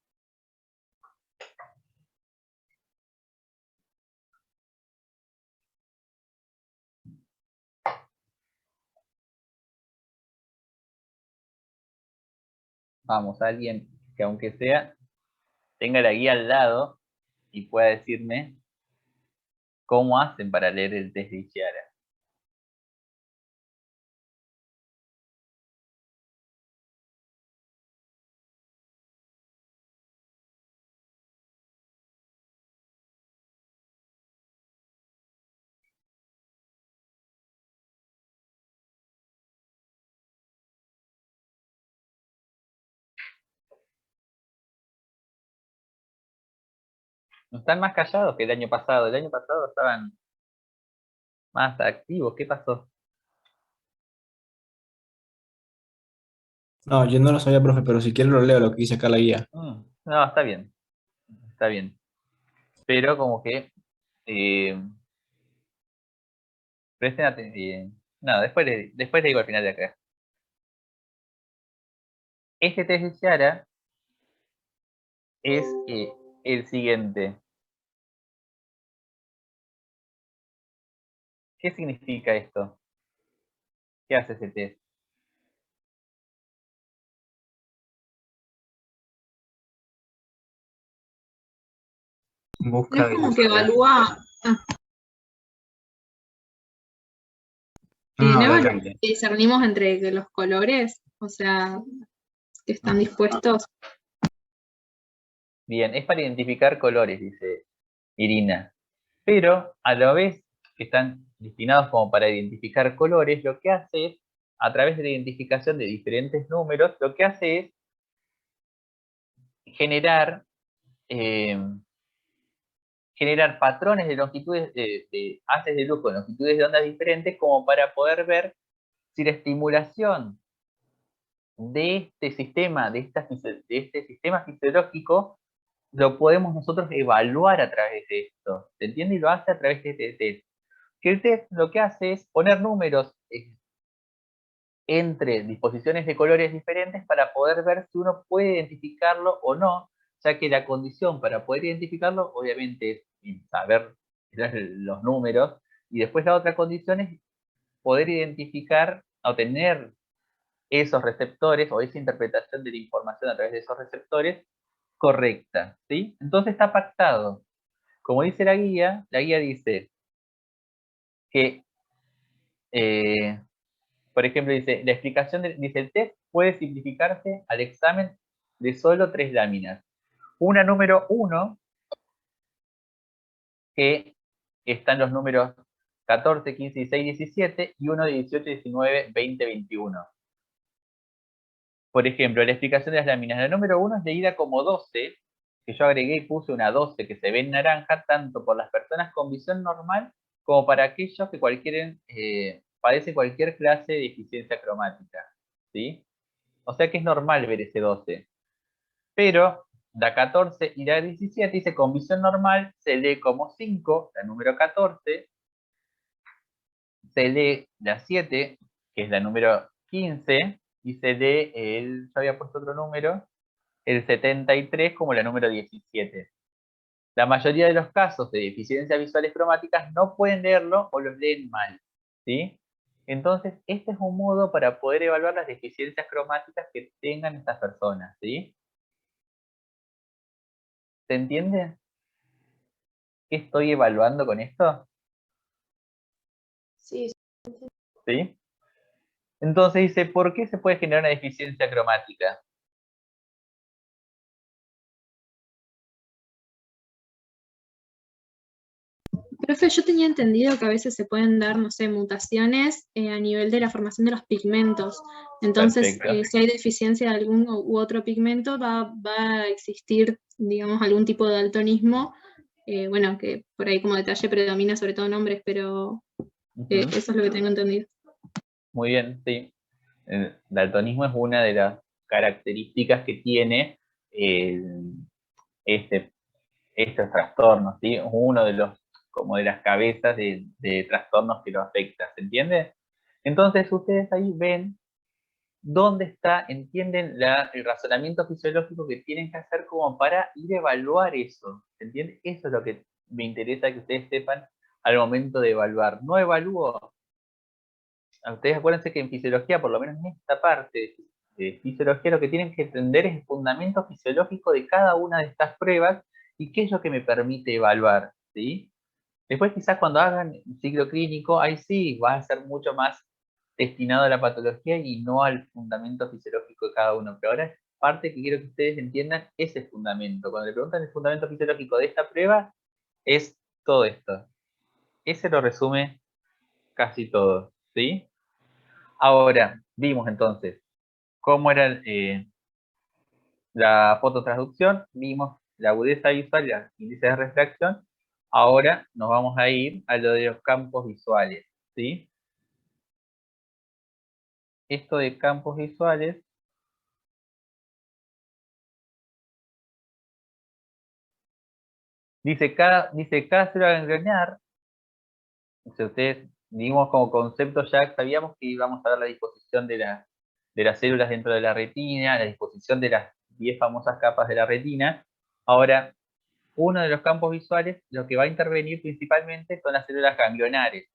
S1: Vamos, alguien que aunque sea, tenga la guía al lado y pueda decirme cómo hacen para leer el test de Giara. No están más callados que el año pasado. El año pasado estaban más activos. ¿Qué pasó?
S2: No, yo no lo sabía, profe, pero si quiere lo leo lo que dice acá la guía.
S1: No, está bien. Está bien. Pero como que presten atención. No, después le digo al final de acá. Este test de Giara es el siguiente. ¿Qué significa esto? ¿Qué hace ese test?
S3: No
S5: Busca
S3: es como que evalúa,
S5: No,
S3: no evalúa
S5: adelante.
S3: que discernimos entre que los colores, o sea, que están dispuestos.
S1: Bien, es para identificar colores, dice Irina. Pero a la vez que están destinados como para identificar colores, lo que hace es, a través de la identificación de diferentes números, lo que hace es generar, eh, generar patrones de longitudes, de haces de luz con longitudes de ondas diferentes, como para poder ver si la estimulación de este sistema, de este sistema fisiológico, lo podemos nosotros evaluar a través de esto. ¿Se entiende? Y lo hace a través de este test. Que el test lo que hace es poner números entre disposiciones de colores diferentes para poder ver si uno puede identificarlo o no, ya que la condición para poder identificarlo, obviamente, es saber los números, y después la otra condición es poder identificar o tener esos receptores o esa interpretación de la información a través de esos receptores correcta, ¿sí? Entonces está pactado. Como dice la guía dice que, por ejemplo, dice, la explicación, dice, el test puede simplificarse al examen de solo 3 láminas. Una número 1, que están los números 14, 15, 16, 17, y uno de 18, 19, 20, 21. Por ejemplo, la explicación de las láminas. La número 1 es leída como 12, que yo agregué y puse una 12 que se ve en naranja, tanto por las personas con visión normal como para aquellos que padecen cualquier clase de deficiencia cromática, ¿sí? O sea que es normal ver ese 12. Pero la 14 y la 17 dice con visión normal se lee como 5, la número 14, se lee la 7, que es la número 15, y se lee yo había puesto otro número, el 73 como la número 17. La mayoría de los casos de deficiencias visuales cromáticas no pueden leerlo o los leen mal, ¿sí? Entonces, este es un modo para poder evaluar las deficiencias cromáticas que tengan estas personas, ¿sí? ¿Se entiende? ¿Qué estoy evaluando con esto?
S4: Sí,
S1: ¿Sí? Entonces dice, ¿por qué se puede generar una deficiencia cromática?
S3: Profe, yo tenía entendido que a veces se pueden dar, no sé, mutaciones a nivel de la formación de los pigmentos. Entonces,
S1: Perfecto.
S3: si hay deficiencia de algún u otro pigmento, va a existir, digamos, algún tipo de daltonismo. Bueno, que por ahí como detalle predomina sobre todo en hombres, pero
S1: Ujú.
S3: eso es lo que tengo entendido.
S1: muy bien, sí. El daltonismo es una de las características que tiene este, estos trastornos, ¿sí? Uno de los, como de las cabezas de trastornos que lo afecta, ¿se entiende? Entonces ustedes ahí ven dónde está, entienden el razonamiento fisiológico que tienen que hacer como para ir a evaluar eso, ¿se entiende? Eso es lo que me interesa que ustedes sepan al momento de evaluar. No evalúo, ustedes acuérdense que en fisiología, por lo menos en esta parte de fisiología, lo que tienen que entender es el fundamento fisiológico de cada una de estas pruebas y qué es lo que me permite evaluar, ¿sí? Después quizás cuando hagan ciclo clínico, ahí sí va a ser mucho más destinado a la patología y no al fundamento fisiológico de cada uno. Pero ahora es parte que quiero que ustedes entiendan ese fundamento. Cuando le preguntan el fundamento fisiológico de esta prueba, es todo esto. Ese lo resume casi todo, ¿sí? Ahora, vimos entonces cómo era la fototransducción, vimos la agudeza visual y los índices de refracción. Ahora nos vamos a ir a lo de los campos visuales, ¿sí? Esto de campos visuales dice cada célula ganglionar, si ustedes vimos como concepto ya sabíamos que íbamos a ver la disposición de las células dentro de la retina, la disposición de las 10 famosas capas de la retina. Ahora, uno de los campos visuales, lo que va a intervenir principalmente son las células ganglionares.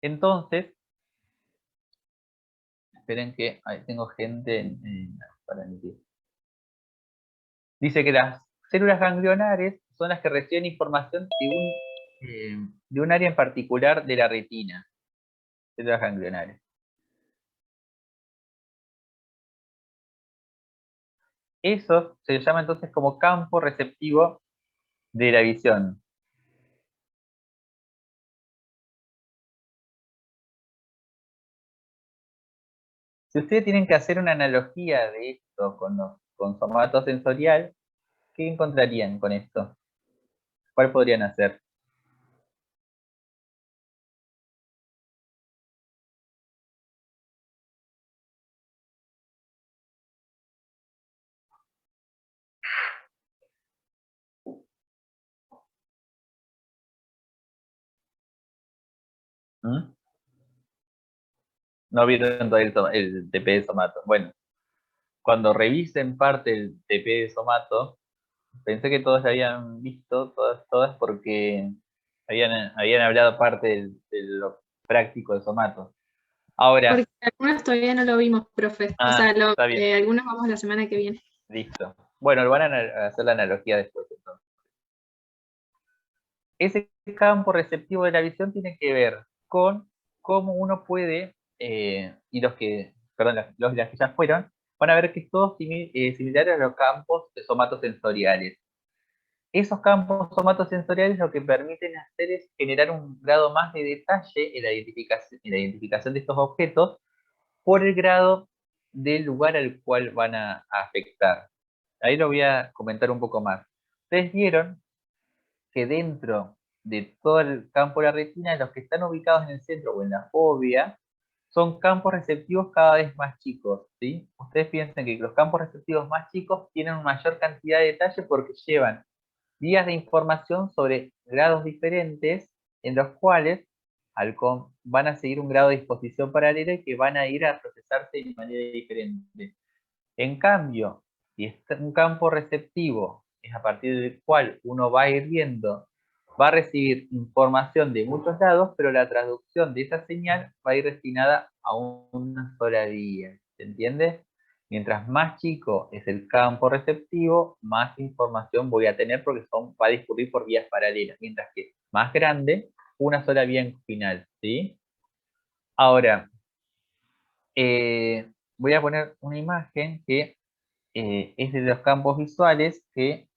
S1: Entonces, esperen que ahí tengo gente para emitir. Dice que las células ganglionares son las que reciben información de un área en particular de la retina. Células ganglionares. Eso se llama entonces como campo receptivo de la visión. Si ustedes tienen que hacer una analogía de esto con somatosensorial, ¿qué encontrarían con esto? ¿Cuál podrían hacer? ¿Mm? No vieron todavía el TP de somato. Bueno, cuando revisen parte del TP de somato, pensé que todos la habían visto, todas porque habían hablado parte de lo práctico de somato. Ahora,
S3: Porque algunos todavía no lo vimos, profe. O sea,
S1: está bien,
S3: algunos vamos la semana que viene.
S1: listo. Bueno, lo van a hacer la analogía después entonces. Ese campo receptivo de la visión tiene que ver con cómo uno puede, y perdón, las que ya fueron, van a ver que es todo similar a los campos somatosensoriales. Esos campos somatosensoriales lo que permiten hacer es generar un grado más de detalle en la identificación de estos objetos por el grado del lugar al cual van a afectar. Ahí lo voy a comentar un poco más. Ustedes vieron que dentro de todo el campo de la retina, los que están ubicados en el centro o en la fobia, son campos receptivos cada vez más chicos, ¿sí? Ustedes piensan que los campos receptivos más chicos tienen una mayor cantidad de detalle porque llevan vías de información sobre grados diferentes en los cuales van a seguir un grado de disposición paralela y que van a ir a procesarse de manera diferente. En cambio, si es un campo receptivo, es a partir del cual uno va a ir viendo, va a recibir información de muchos lados, pero la traducción de esa señal va a ir destinada a una sola vía. ¿Se entiende? Mientras más chico es el campo receptivo, más información voy a tener porque va a discurrir por vías paralelas. Mientras que más grande, una sola vía en final. ¿Sí? Ahora, voy a poner una imagen que es de los campos visuales, que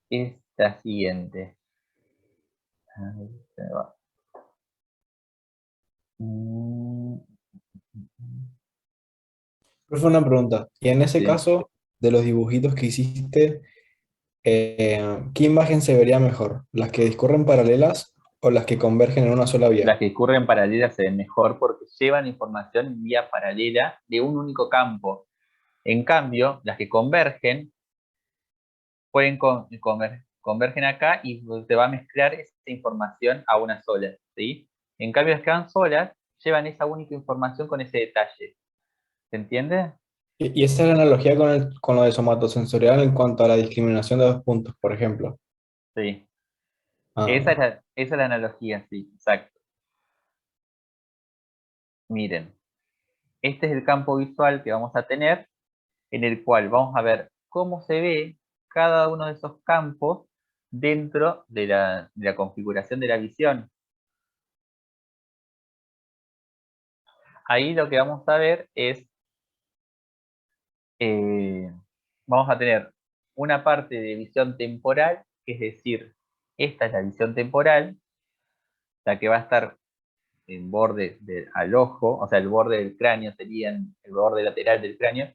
S1: es la siguiente. Ahí se va.
S2: Profe, una pregunta. Y en ese
S1: Sí.
S2: caso, de los dibujitos que hiciste, ¿qué imagen se vería mejor? ¿Las que discurren paralelas O las que convergen en una sola vía.
S1: Las que discurren paralelas se ven mejor porque llevan información en vía paralela de un único campo. En cambio, las que convergen pueden convergen acá y te va a mezclar esa información a una sola, ¿sí? En cambio, las que van solas llevan esa única información con ese detalle. ¿Se entiende?
S2: Y esa es la analogía con lo de somatosensorial en cuanto a la discriminación de dos puntos, por ejemplo.
S1: Sí.
S2: Ah,
S1: Esa es la analogía, sí, exacto. Miren, este es el campo visual que vamos a tener, en el cual vamos a ver cómo se ve cada uno de esos campos dentro de la configuración de la visión. Ahí lo que vamos a ver es, eh, vamos a tener una parte de visión temporal, que es decir, esta es la visión temporal, la que va a estar en borde al ojo, o sea, el borde del cráneo sería el borde lateral del cráneo,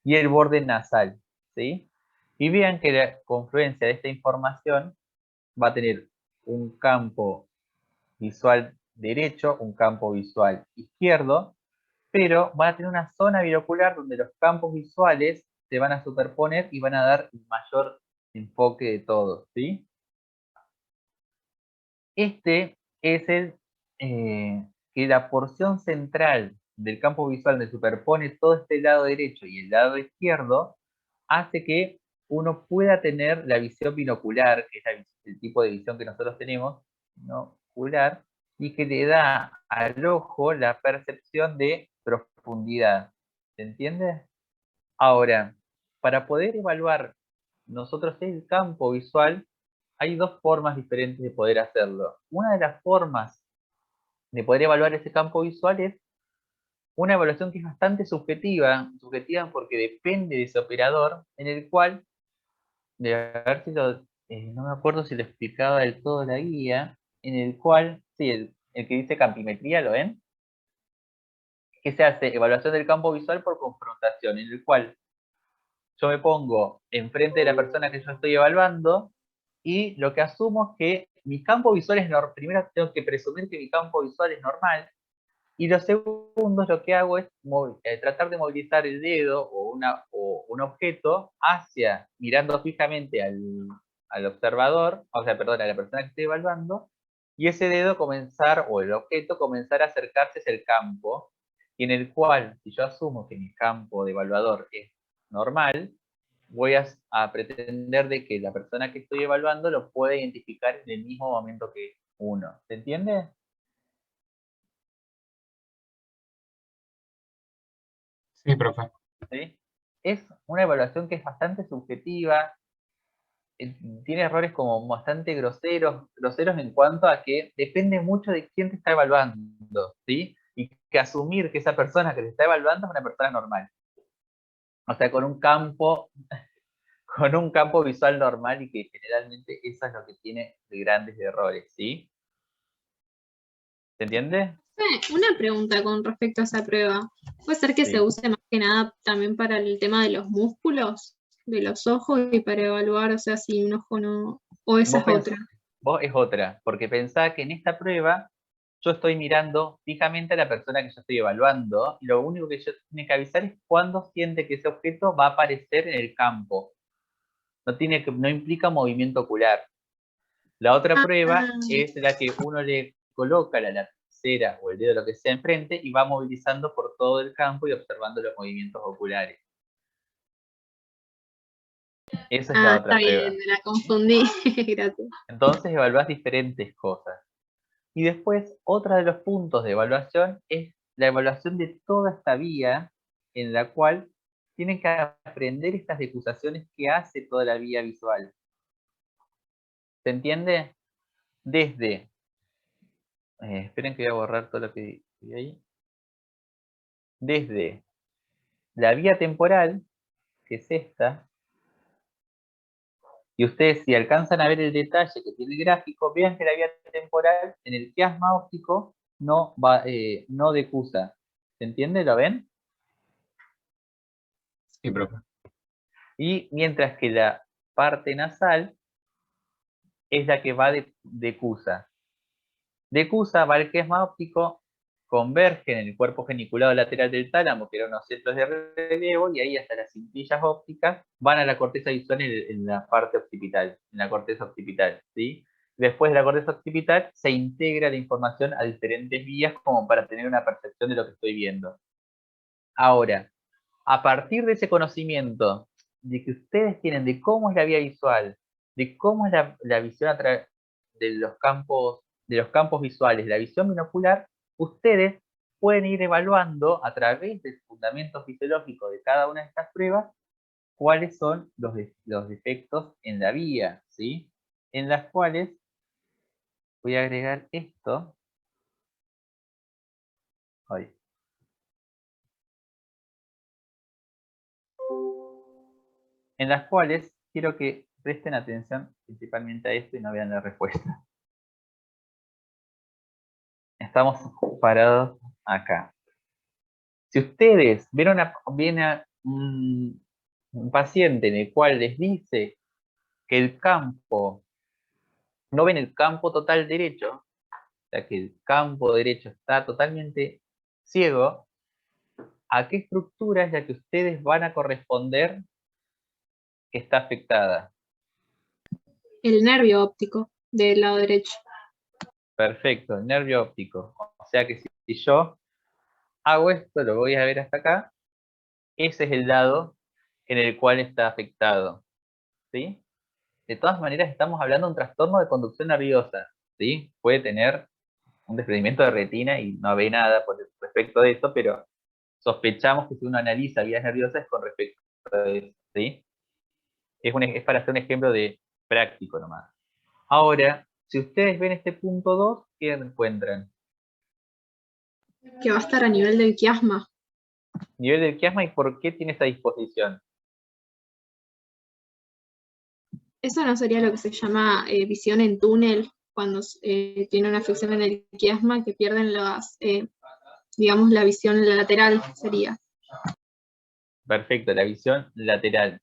S1: y el borde nasal, ¿sí? Y vean que la confluencia de esta información va a tener un campo visual derecho, un campo visual izquierdo, pero van a tener una zona binocular donde los campos visuales se van a superponer y van a dar el mayor enfoque de todos, ¿sí? Este es que la porción central del campo visual donde superpone todo este lado derecho y el lado izquierdo hace que uno pueda tener la visión binocular, que es el tipo de visión que nosotros tenemos, binocular, y que le da al ojo la percepción de profundidad. ¿Se entiende? Ahora, para poder evaluar nosotros el campo visual, hay dos formas diferentes de poder hacerlo. Una de las formas de poder evaluar ese campo visual es una evaluación que es bastante subjetiva porque depende de ese operador, en el cual, de a ver si no me acuerdo si lo explicaba del todo la guía, en el cual, sí, el que dice campimetría, ¿lo ven? Que se hace evaluación del campo visual por confrontación, en el cual yo me pongo enfrente de la persona que yo estoy evaluando y lo que asumo es que mi campo visual es normal. Primero tengo que presumir que mi campo visual es normal. Y lo segundo, lo que hago es tratar de movilizar el dedo o un objeto mirando fijamente al observador, o sea, perdón, a la persona que estoy evaluando, y ese dedo o el objeto comenzar a acercarse hacia el campo, y en el cual, si yo asumo que mi campo de evaluador es normal, voy a pretender de que la persona que estoy evaluando lo pueda identificar en el mismo momento que uno. ¿Se entiende?
S5: Sí, profe.
S1: ¿Sí? Es una evaluación que es bastante subjetiva, tiene errores como bastante groseros en cuanto a que depende mucho de quién te está evaluando, ¿sí? Y que asumir que esa persona que te está evaluando es una persona normal. O sea, con un campo visual normal y que generalmente eso es lo que tiene de grandes errores, ¿sí? ¿Se entiende?
S3: Una pregunta con respecto a esa prueba. ¿Puede ser que se
S1: Sí.
S3: use más que nada también para el tema de los músculos de los ojos y para evaluar, o sea, si un ojo no, o esa
S1: Vos,
S3: es otra?
S1: vos es otra, porque pensá que en esta prueba yo estoy mirando fijamente a la persona que yo estoy evaluando y lo único que yo tiene que avisar es cuándo siente que ese objeto va a aparecer en el campo. No implica movimiento ocular. La otra prueba
S3: Ah,
S1: es la que uno le coloca la lapicera o el dedo, lo que sea, enfrente y va movilizando por todo el campo y observando los movimientos oculares. Esa es la
S3: está
S1: otra
S3: bien,
S1: prueba.
S3: me la confundí. Gracias.
S1: Entonces evaluás diferentes cosas. Y después, otro de los puntos de evaluación es la evaluación de toda esta vía en la cual tienen que aprender estas decusaciones que hace toda la vía visual. ¿Se entiende? Desde, esperen que voy a borrar todo lo que vi ahí. Desde la vía temporal, que es esta, y ustedes si alcanzan a ver el detalle que tiene el gráfico, vean que la vía temporal en el quiasma óptico no decusa. ¿Se entiende? ¿Lo ven?
S5: Sí, profe.
S1: Y mientras que la parte nasal es la que va decusa. Decusa va al quiasma óptico, converge en el cuerpo geniculado lateral del tálamo, que eran unos centros de relevo, y ahí hasta las cintillas ópticas van a la corteza visual en la parte occipital, en la corteza occipital, ¿sí? Después de la corteza occipital se integra la información a diferentes vías como para tener una percepción de lo que estoy viendo. Ahora, a partir de ese conocimiento de que ustedes tienen de cómo es la vía visual, de cómo es la visión a través de los campos visuales, la visión binocular, ustedes pueden ir evaluando a través del fundamento fisiológico de cada una de estas pruebas cuáles son los defectos en la vía, ¿sí? En las cuales voy a agregar esto. Ay. En las cuales quiero que presten atención principalmente a esto y no vean la respuesta. Estamos parados acá. Si ustedes viene un paciente en el cual les dice que el campo, no ven el campo total derecho, o sea que el campo derecho está totalmente ciego, ¿a qué estructura es la que ustedes van a corresponder que está afectada?
S3: El nervio óptico del lado derecho.
S1: Perfecto, el nervio óptico. O sea que si yo hago esto, lo voy a ver hasta acá, ese es el lado en el cual está afectado, ¿sí? De todas maneras, estamos hablando de un trastorno de conducción nerviosa, ¿sí? Puede tener un desprendimiento de retina y no ve nada por respecto de eso, pero sospechamos que si uno analiza vías nerviosas es con respecto a eso, ¿sí? Es para hacer un ejemplo de práctico nomás. Ahora, si ustedes ven este punto 2, ¿qué encuentran?
S3: Que va a estar a nivel del quiasma.
S1: Nivel del quiasma y por qué tiene esa disposición.
S3: Eso no sería lo que se llama visión en túnel, cuando tiene una afección en el quiasma que pierden digamos, la visión lateral sería.
S1: Perfecto, la visión lateral.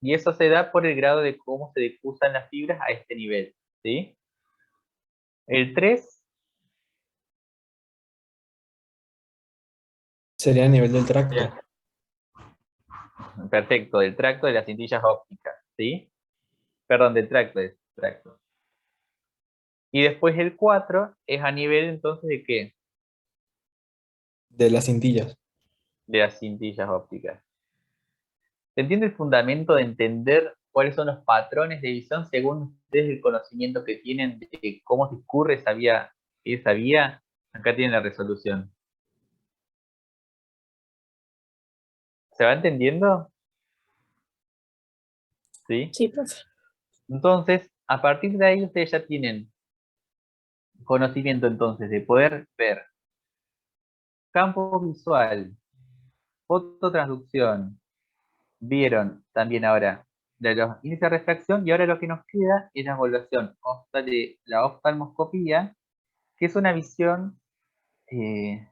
S1: Y eso se da por el grado de cómo se difusan las fibras a este nivel, ¿sí? El 3
S2: Sería a nivel del tracto.
S1: perfecto, del tracto de las cintillas ópticas, ¿sí? Perdón, del tracto. Y después el 4 es a nivel entonces de ¿qué?
S2: De las cintillas.
S1: De las cintillas ópticas. ¿Se entiende el fundamento de entender cuáles son los patrones de visión según ustedes el conocimiento que tienen de cómo discurre esa vía? Esa vía, acá tienen la resolución. ¿Se va entendiendo? ¿Sí?
S4: Sí, profe.
S1: Entonces, a partir de ahí ustedes ya tienen conocimiento entonces de poder ver campo visual, fototransducción, vieron también ahora de los índices de refracción y ahora lo que nos queda es la evaluación de la oftalmoscopía, que es una visión, que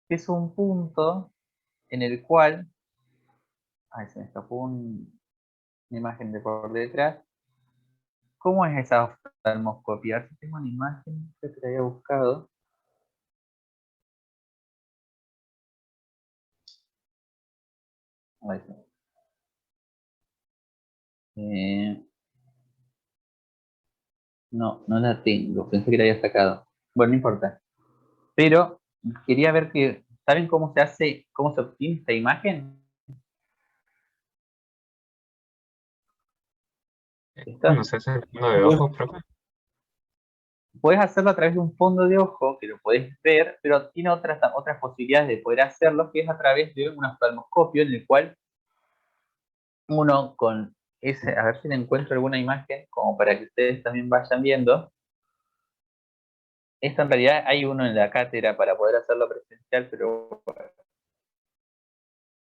S1: es un punto en el cual, ay, se me escapó una imagen de por detrás. ¿Cómo es esa oftalmoscopía? A ver si tengo una imagen que te había buscado. A ver. Eh, no, no la tengo. Pensé que la había sacado. Bueno, no importa. Pero quería ver que, ¿saben cómo se hace, cómo se obtiene esta imagen?
S5: Cuando se hace el fondo de
S2: Bueno,
S5: ojos, profe.
S1: Puedes hacerlo a través de un fondo de ojo, que lo podés ver, pero tiene otras posibilidades de poder hacerlo, que es a través de un oftalmoscopio en el cual uno con ese, a ver si le encuentro alguna imagen, como para que ustedes también vayan viendo. Esto en realidad hay uno en la cátedra para poder hacerlo presencial, pero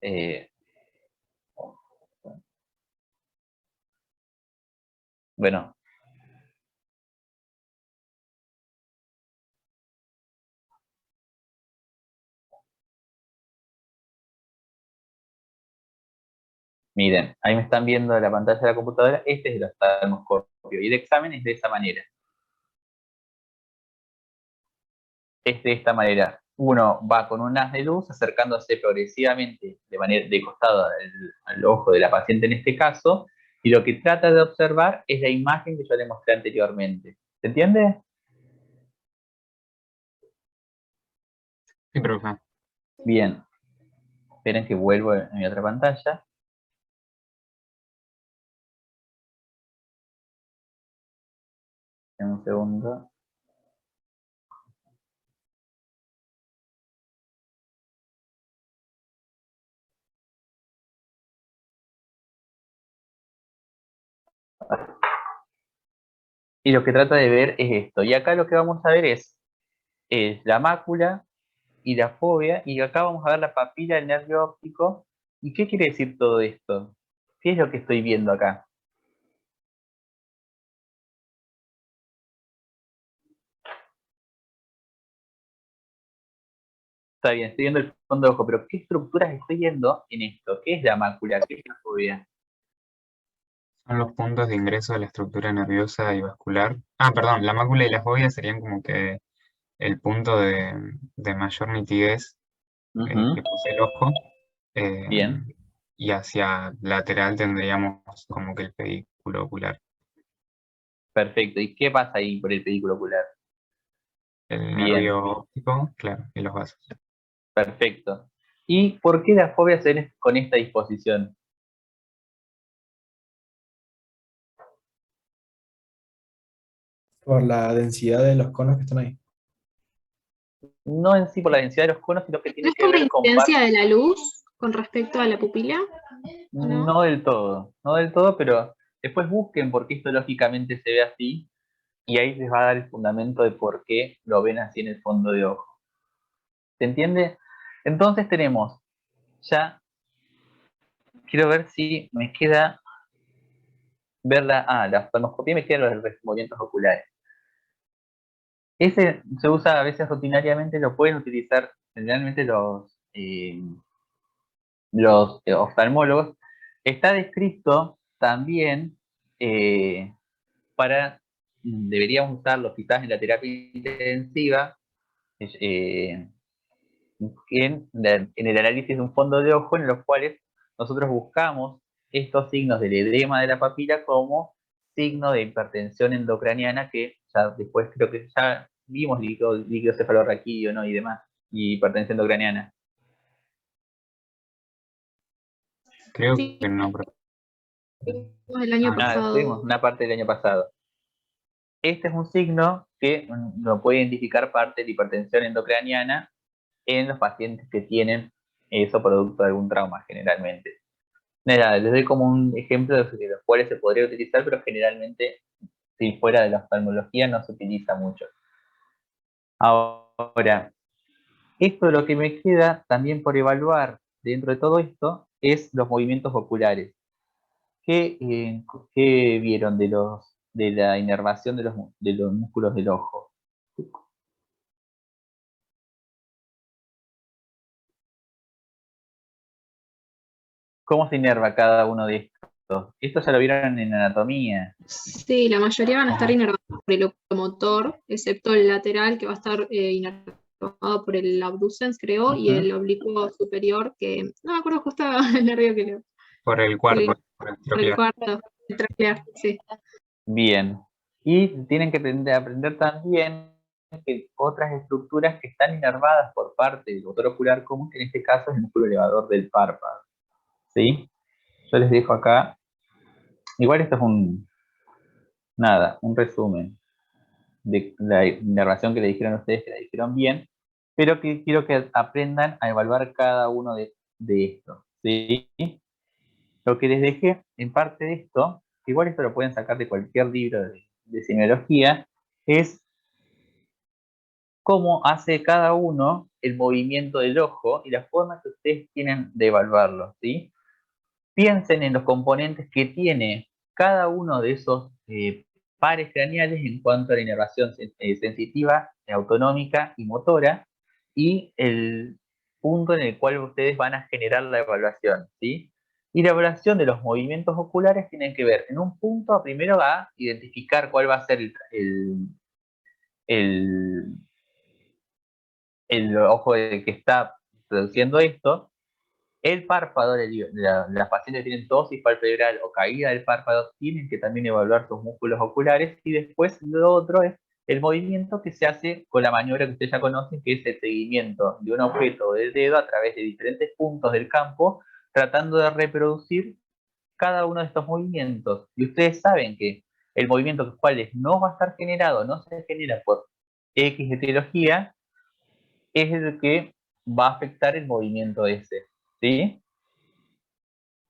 S1: eh, bueno, miren, ahí me están viendo la pantalla de la computadora, este es el oftalmoscopio, y el examen es de esa manera. es de esta manera. Uno va con un haz de luz acercándose progresivamente de costado al ojo de la paciente en este caso, y lo que trata de observar es la imagen que yo le mostré anteriormente. ¿Se entiende?
S5: Sí, profe.
S1: Bien. Esperen que vuelvo a mi otra pantalla. Un segundo. Y lo que trata de ver es esto. Y acá lo que vamos a ver es la mácula y la fobia, y acá vamos a ver la papila del nervio óptico. ¿Y qué quiere decir todo esto? ¿Qué es lo que estoy viendo acá? Está bien, estoy viendo el fondo de ojo, pero ¿qué estructuras estoy viendo en esto? ¿Qué es la mácula? ¿Qué es la fobia?
S5: Son los puntos de ingreso de la estructura nerviosa y vascular. Ah, perdón, la mácula y la fobia serían como que el punto de mayor nitidez
S1: Ujú,
S5: que posee el ojo. eh,
S1: bien,
S5: y hacia lateral tendríamos como que el pedículo ocular.
S1: perfecto. ¿Y qué pasa ahí por el pedículo ocular?
S5: El
S1: Bien,
S5: nervio óptico, claro, y los vasos.
S1: perfecto. ¿Y por qué la fobia se ve con esta disposición?
S2: Por la densidad de los conos que están ahí.
S1: No en sí por la densidad de los conos, sino que
S3: ¿No
S1: tiene
S3: es
S1: que
S3: por la
S1: ver con
S3: incidencia de la luz con respecto a la pupila? ¿O no?
S1: no del todo, pero después busquen por qué histológicamente se ve así, y ahí les va a dar el fundamento de por qué lo ven así en el fondo de ojo. ¿Se entiende? Entonces tenemos ya, quiero ver si me queda ver la oftalmoscopía, me quedan los movimientos oculares. Ese se usa a veces rutinariamente, lo pueden utilizar generalmente los oftalmólogos. Está descrito también para, deberíamos usarlo quizás en la terapia intensiva, eh, en el análisis de un fondo de ojo, en los cuales nosotros buscamos estos signos del edema de la papila como signo de hipertensión endocraniana, que ya después creo que ya vimos líquido cefalorraquídeo, ¿no? Y demás, y hipertensión endocraniana.
S5: Creo
S3: Sí,
S5: que no, pero...
S3: el año
S1: Tuvimos
S3: pasado.
S1: una parte del año pasado. Este es un signo que lo puede identificar parte de la hipertensión endocraniana en los pacientes que tienen eso producto de algún trauma, generalmente. Nada, les doy como un ejemplo de los cuales se podría utilizar, pero generalmente, si fuera de la oftalmología, no se utiliza mucho. Ahora, esto de lo que me queda también por evaluar dentro de todo esto es los movimientos oculares. ¿Qué, qué vieron de la inervación de los músculos del ojo? ¿Cómo se inerva cada uno de estos? Esto ya lo vieron en anatomía.
S3: Sí, la mayoría van a estar
S5: ¿Cómo?
S3: inervados por el oculomotor, excepto el lateral que va a estar inervado por el abducens, creo, y
S1: Ujú.
S3: el oblicuo superior, que no me acuerdo justo el nervio que le.
S5: Por el
S3: Por el,
S5: cuarto, por el
S3: por el
S5: troclear.
S3: cuarto, el traclear, sí.
S1: Bien. Y tienen que aprender también que otras estructuras que están inervadas por parte del motor ocular común, que en este caso es el músculo elevador del párpado. ¿Sí? Yo les dejo acá. Igual esto es un resumen de la inervación que le dijeron a ustedes, que la dijeron bien, pero que quiero que aprendan a evaluar cada uno de estos. ¿Sí? Lo que les dejé en parte de esto, igual esto lo pueden sacar de cualquier libro de semiología, es cómo hace cada uno el movimiento del ojo y la forma que ustedes tienen de evaluarlo, ¿sí? Piensen en los componentes que tiene cada uno de esos pares craneales en cuanto a la inervación sensitiva, autonómica y motora, y el punto en el cual ustedes van a generar la evaluación, ¿sí? Y la evaluación de los movimientos oculares tienen que ver, en un punto, primero a identificar cuál va a ser el el ojo que está produciendo esto, el párpado, las pacientes que tienen tosis palpebral o caída del párpado tienen que también evaluar sus músculos oculares, y después lo otro es el movimiento que se hace con la maniobra que ustedes ya conocen, que es el seguimiento de un objeto del dedo a través de diferentes puntos del campo, tratando de reproducir cada uno de estos movimientos. Y ustedes saben que el movimiento cual no va a estar generado, no se genera por X etiología, es el que va a afectar el movimiento ese. ¿Sí?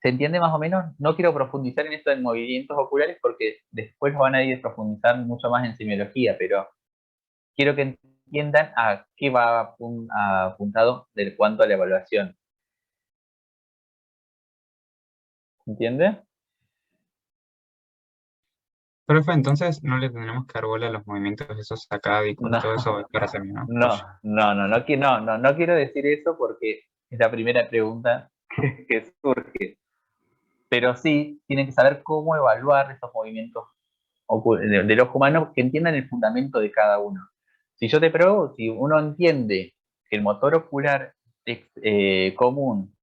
S1: ¿Se entiende más o menos? No quiero profundizar en esto de movimientos oculares porque después van a ir a profundizar mucho más en semiología, pero quiero que entiendan a qué va apuntado del cuanto a la evaluación. ¿Entiende?
S5: Profe, entonces no le tendremos que dar bola a los movimientos esos sacádicos y
S1: No,
S5: todo eso para hacer, ¿no?
S1: no quiero decir eso porque es la primera pregunta que surge. Pero sí tienen que saber cómo evaluar esos movimientos del ojo humano, que entiendan el fundamento de cada uno. Si yo te pregunto, si uno entiende que el motor ocular común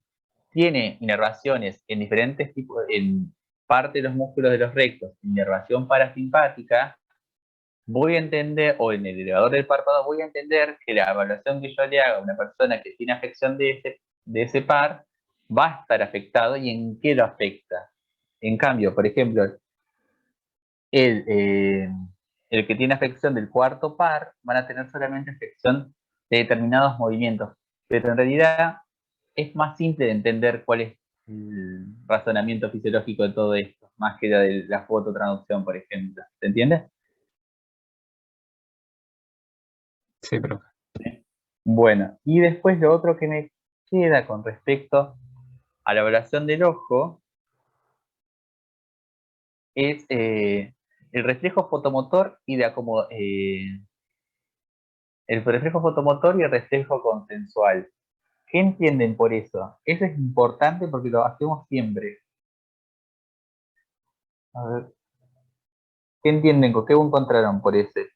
S1: tiene inervaciones en diferentes tipos, en parte de los músculos de los rectos, inervación parasimpática, voy a entender, o en el elevador del párpado, voy a entender que la evaluación que yo le haga a una persona que tiene afección de ese par va a estar afectado y en qué lo afecta. En cambio, por ejemplo, el, eh, el que tiene afección del cuarto par van a tener solamente afección de determinados movimientos, pero en realidad es más simple de entender cuál es el razonamiento fisiológico de todo esto, más que la de la fototraducción, por ejemplo. ¿Se entiende?
S5: Sí, profe.
S1: Bueno, y después lo otro que me queda con respecto a la evaluación del ojo es el reflejo fotomotor y de el reflejo fotomotor y el reflejo consensual. ¿Qué entienden por eso? Eso es importante porque lo hacemos siempre. A ver, ¿qué entienden? ¿Qué encontraron por ese?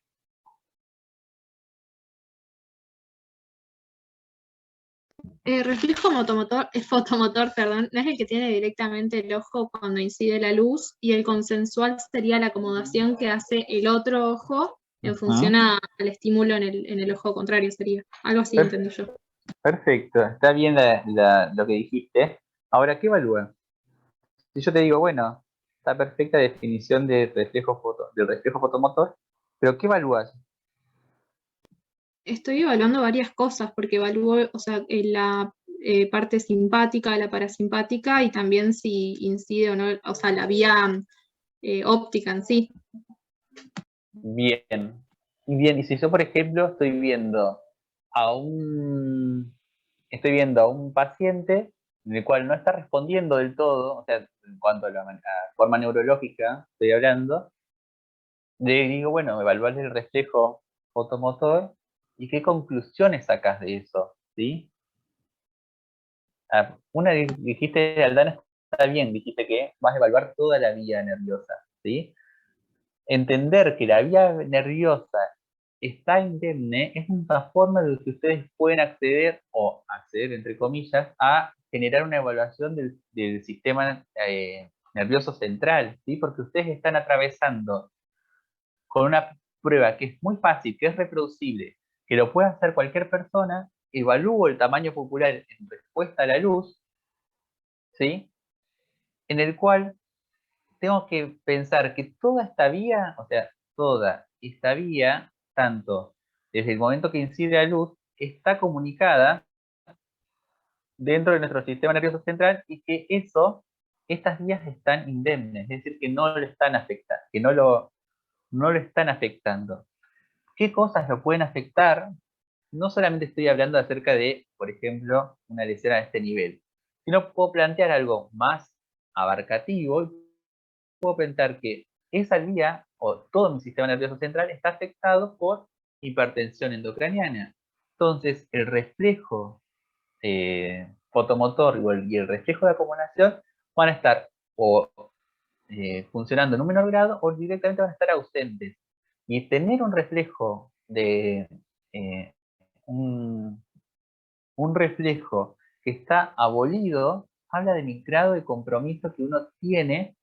S3: Reflejo fotomotor, perdón, no es el que tiene directamente el ojo cuando incide la luz, y el consensual sería la acomodación que hace el otro ojo en función al estímulo en el ojo contrario, sería. Algo así entendí yo.
S1: Perfecto, está bien lo que dijiste. Ahora, ¿qué evalúa? Si yo te digo, bueno, está perfecta definición del reflejo fotomotor, pero ¿qué evalúas?
S3: Estoy evaluando varias cosas, porque evalúo, o sea, la parte simpática, la parasimpática, y también si incide o no, o sea, la vía óptica en sí.
S1: Bien. Y si yo, por ejemplo, estoy viendo a un paciente en el cual no está respondiendo del todo, o sea, en cuanto a la forma neurológica, estoy hablando, le digo, bueno, evaluar el reflejo fotomotor y qué conclusiones sacas de eso, ¿sí? Una dijiste, Aldana, está bien, dijiste que vas a evaluar toda la vía nerviosa, ¿sí? Entender que la vía nerviosa está indemne es una forma de que ustedes pueden acceder entre comillas, a generar una evaluación del sistema nervioso central, ¿sí? Porque ustedes están atravesando con una prueba que es muy fácil, que es reproducible, que lo puede hacer cualquier persona, evalúo el tamaño puplar en respuesta a la luz, ¿sí? En el cual tengo que pensar que toda esta vía, o sea, toda esta vía, tanto desde el momento que incide la luz, está comunicada dentro de nuestro sistema nervioso central, y que estas vías están indemnes, es decir, que no lo están afectando, que no lo están afectando. ¿Qué cosas lo pueden afectar? No solamente estoy hablando acerca de, por ejemplo, una lesión a este nivel, sino puedo plantear algo más abarcativo y puedo pensar que esa vía o todo mi sistema nervioso central está afectado por hipertensión endocraniana. Entonces, el reflejo fotomotor y el reflejo de acumulación van a estar o funcionando en un menor grado o directamente van a estar ausentes. Y tener un reflejo un reflejo que está abolido, habla de mi grado de compromiso que uno tiene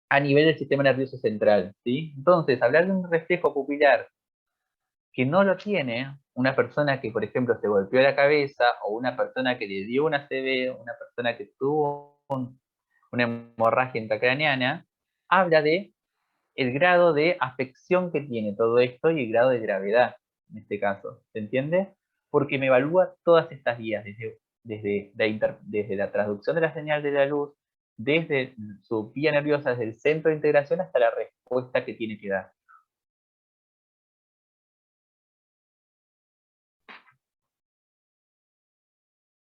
S1: a nivel del sistema nervioso central, ¿sí? Entonces, hablar de un reflejo pupilar que no lo tiene, una persona que, por ejemplo, se golpeó la cabeza, o una persona que le dio una ACV, una persona que tuvo una hemorragia intracraneana, habla de el grado de afección que tiene todo esto y el grado de gravedad, en este caso, ¿se entiende? Porque me evalúa todas estas vías, desde la traducción de la señal de la luz, desde su vía nerviosa, desde el centro de integración hasta la respuesta que tiene que dar.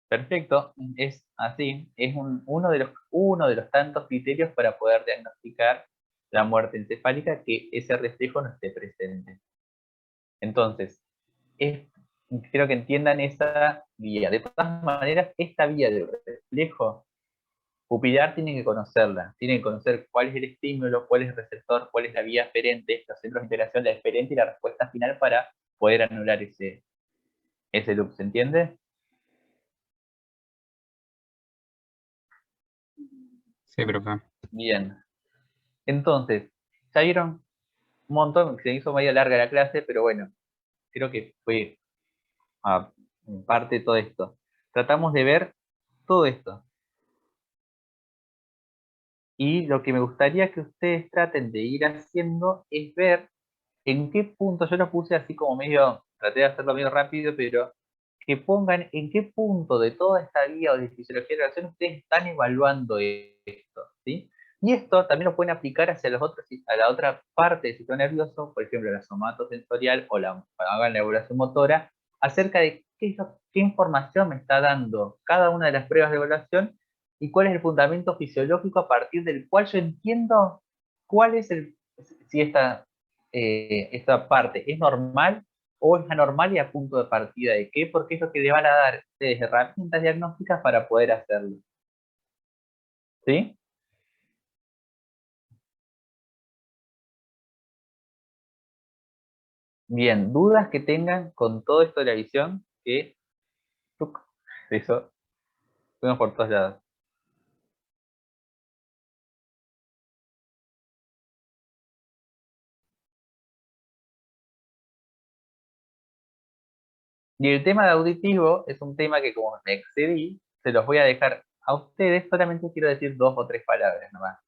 S1: Perfecto, es así, es uno de los tantos criterios para poder diagnosticar la muerte encefálica, que ese reflejo no esté presente. Entonces, quiero que entiendan esa vía. De todas maneras, esta vía del reflejo pupilar tienen que conocerla, tienen que conocer cuál es el estímulo, cuál es el receptor, cuál es la vía aferente, los centros de integración, la eferente y la respuesta final para poder anular ese loop, ¿se entiende?
S5: Sí, profe.
S1: Bien. Entonces, ya vieron un montón, se hizo medio larga la clase, pero bueno, creo que fue en parte todo esto. Tratamos de ver todo esto. Y lo que me gustaría que ustedes traten de ir haciendo es ver en qué punto, yo lo puse así como medio, traté de hacerlo medio rápido, pero que pongan en qué punto de toda esta guía o de fisiología de la relación ustedes están evaluando esto, ¿sí? Y esto también lo pueden aplicar hacia a la otra parte del sistema nervioso, por ejemplo, la somatosensorial o hagan la evaluación motora, acerca de qué información me está dando cada una de las pruebas de evaluación y cuál es el fundamento fisiológico a partir del cual yo entiendo cuál es si esta parte es normal o es anormal y a punto de partida de qué, porque es lo que le van a dar a ustedes herramientas diagnósticas para poder hacerlo. ¿Sí? Bien, dudas que tengan con todo esto de la visión, que eso, fuimos por todos lados. Y el tema de auditivo es un tema que, como me excedí, se los voy a dejar a ustedes, solamente quiero decir 2 o 3 palabras nomás.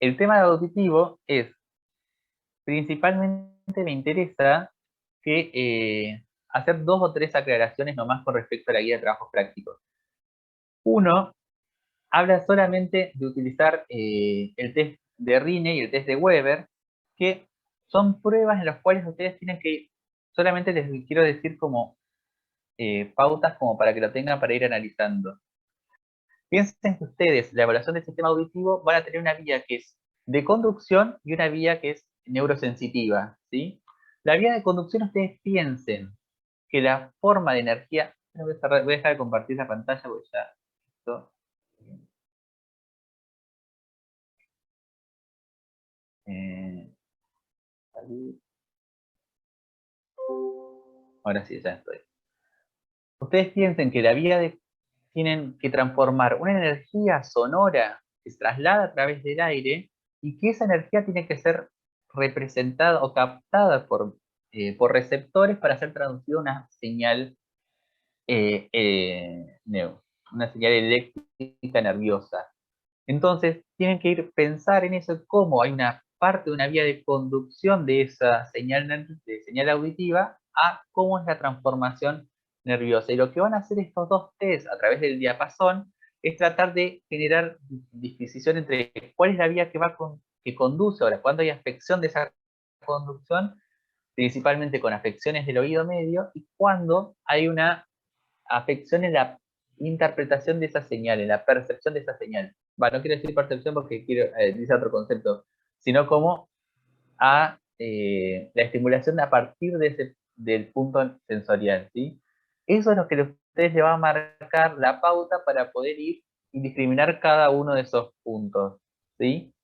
S1: El tema de auditivo es, principalmente me interesa que hacer 2 o 3 aclaraciones nomás con respecto a la guía de trabajos prácticos. Uno, habla solamente de utilizar el test de Rine y el test de Weber, que son pruebas en las cuales ustedes tienen que, solamente les quiero decir como pautas como para que lo tengan para ir analizando. Piensen que ustedes, la evaluación del sistema auditivo, van a tener una vía que es de conducción y una vía que es neurosensitiva, ¿sí? La vía de conducción, ustedes piensen que la forma de energía, voy a dejar de compartir la pantalla porque ya esto, ahora sí, ya estoy. Ustedes piensen que tienen que transformar una energía sonora que se traslada a través del aire y que esa energía tiene que ser representada o captada por receptores para ser traducida a una señal, una señal eléctrica nerviosa. Entonces, tienen que pensar en eso, cómo hay una parte de una vía de conducción de esa señal auditiva a cómo es la transformación nerviosa. Y lo que van a hacer estos dos test a través del diapasón es tratar de generar disquisición entre cuál es la vía que conduce, ahora, cuando hay afección de esa conducción, principalmente con afecciones del oído medio, y cuando hay una afección en la interpretación de esa señal, en la percepción de esa señal. No quiero decir percepción porque quiero dice otro concepto, sino como a la estimulación a partir del punto sensorial, ¿sí? Eso es lo que a ustedes le va a marcar la pauta para poder ir y discriminar cada uno de esos puntos, ¿sí?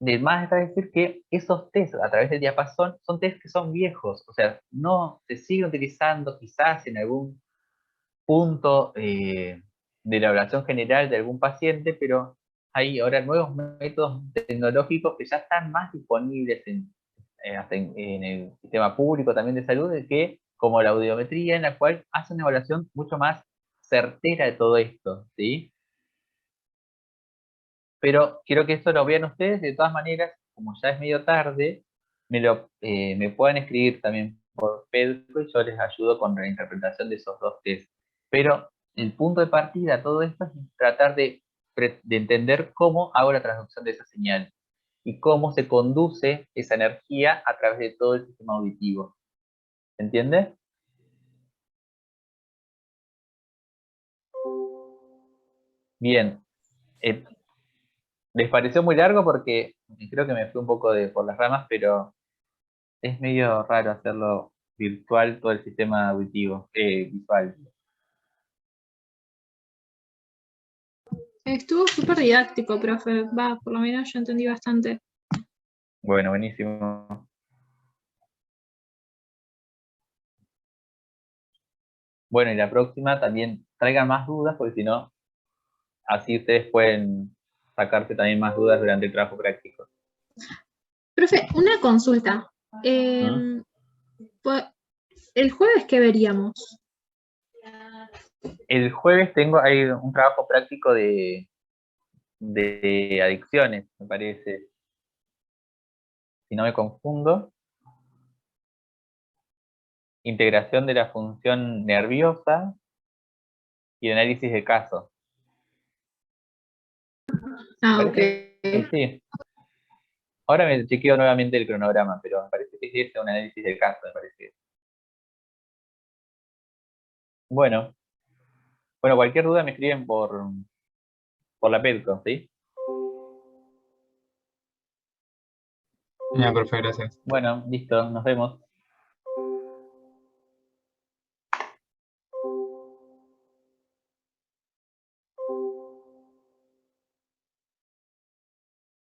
S1: de más está decir que esos test a través del diapasón son test que son viejos, o sea, no se siguen utilizando quizás en algún punto de la evaluación general de algún paciente, pero hay ahora nuevos métodos tecnológicos que ya están más disponibles hasta en el sistema público también de salud, que como la audiometría, en la cual hace una evaluación mucho más certera de todo esto, ¿sí? Pero quiero que esto lo vean ustedes, de todas maneras, como ya es medio tarde, me puedan escribir también por Pedro y yo les ayudo con la interpretación de esos dos test. Pero el punto de partida a todo esto es tratar de entender cómo hago la transducción de esa señal y cómo se conduce esa energía a través de todo el sistema auditivo. ¿Se entiende? Bien. Eh, ¿Les pareció muy largo? Porque creo que me fui un poco por las ramas, pero es medio raro hacerlo virtual todo el sistema auditivo, visual.
S3: Estuvo súper didáctico, profe. Va, por lo menos yo entendí bastante.
S1: Bueno, buenísimo. Bueno, y la próxima también traigan más dudas, porque si no, así ustedes pueden sacarse también más dudas durante el trabajo práctico.
S3: Profe, una consulta.
S1: ¿Mm?
S3: ¿El jueves qué veríamos?
S1: El jueves hay un trabajo práctico de adicciones, me parece, si no me confundo. Integración de la función nerviosa y análisis de casos.
S3: Ah, ok.
S1: Parece que sí. Ahora me chequeo nuevamente el cronograma, pero me parece que sí es un análisis de caso, me parece. Bueno, cualquier duda me escriben por la Pedco, ¿sí?
S5: Ya, profe, gracias.
S1: Bueno, listo, nos vemos.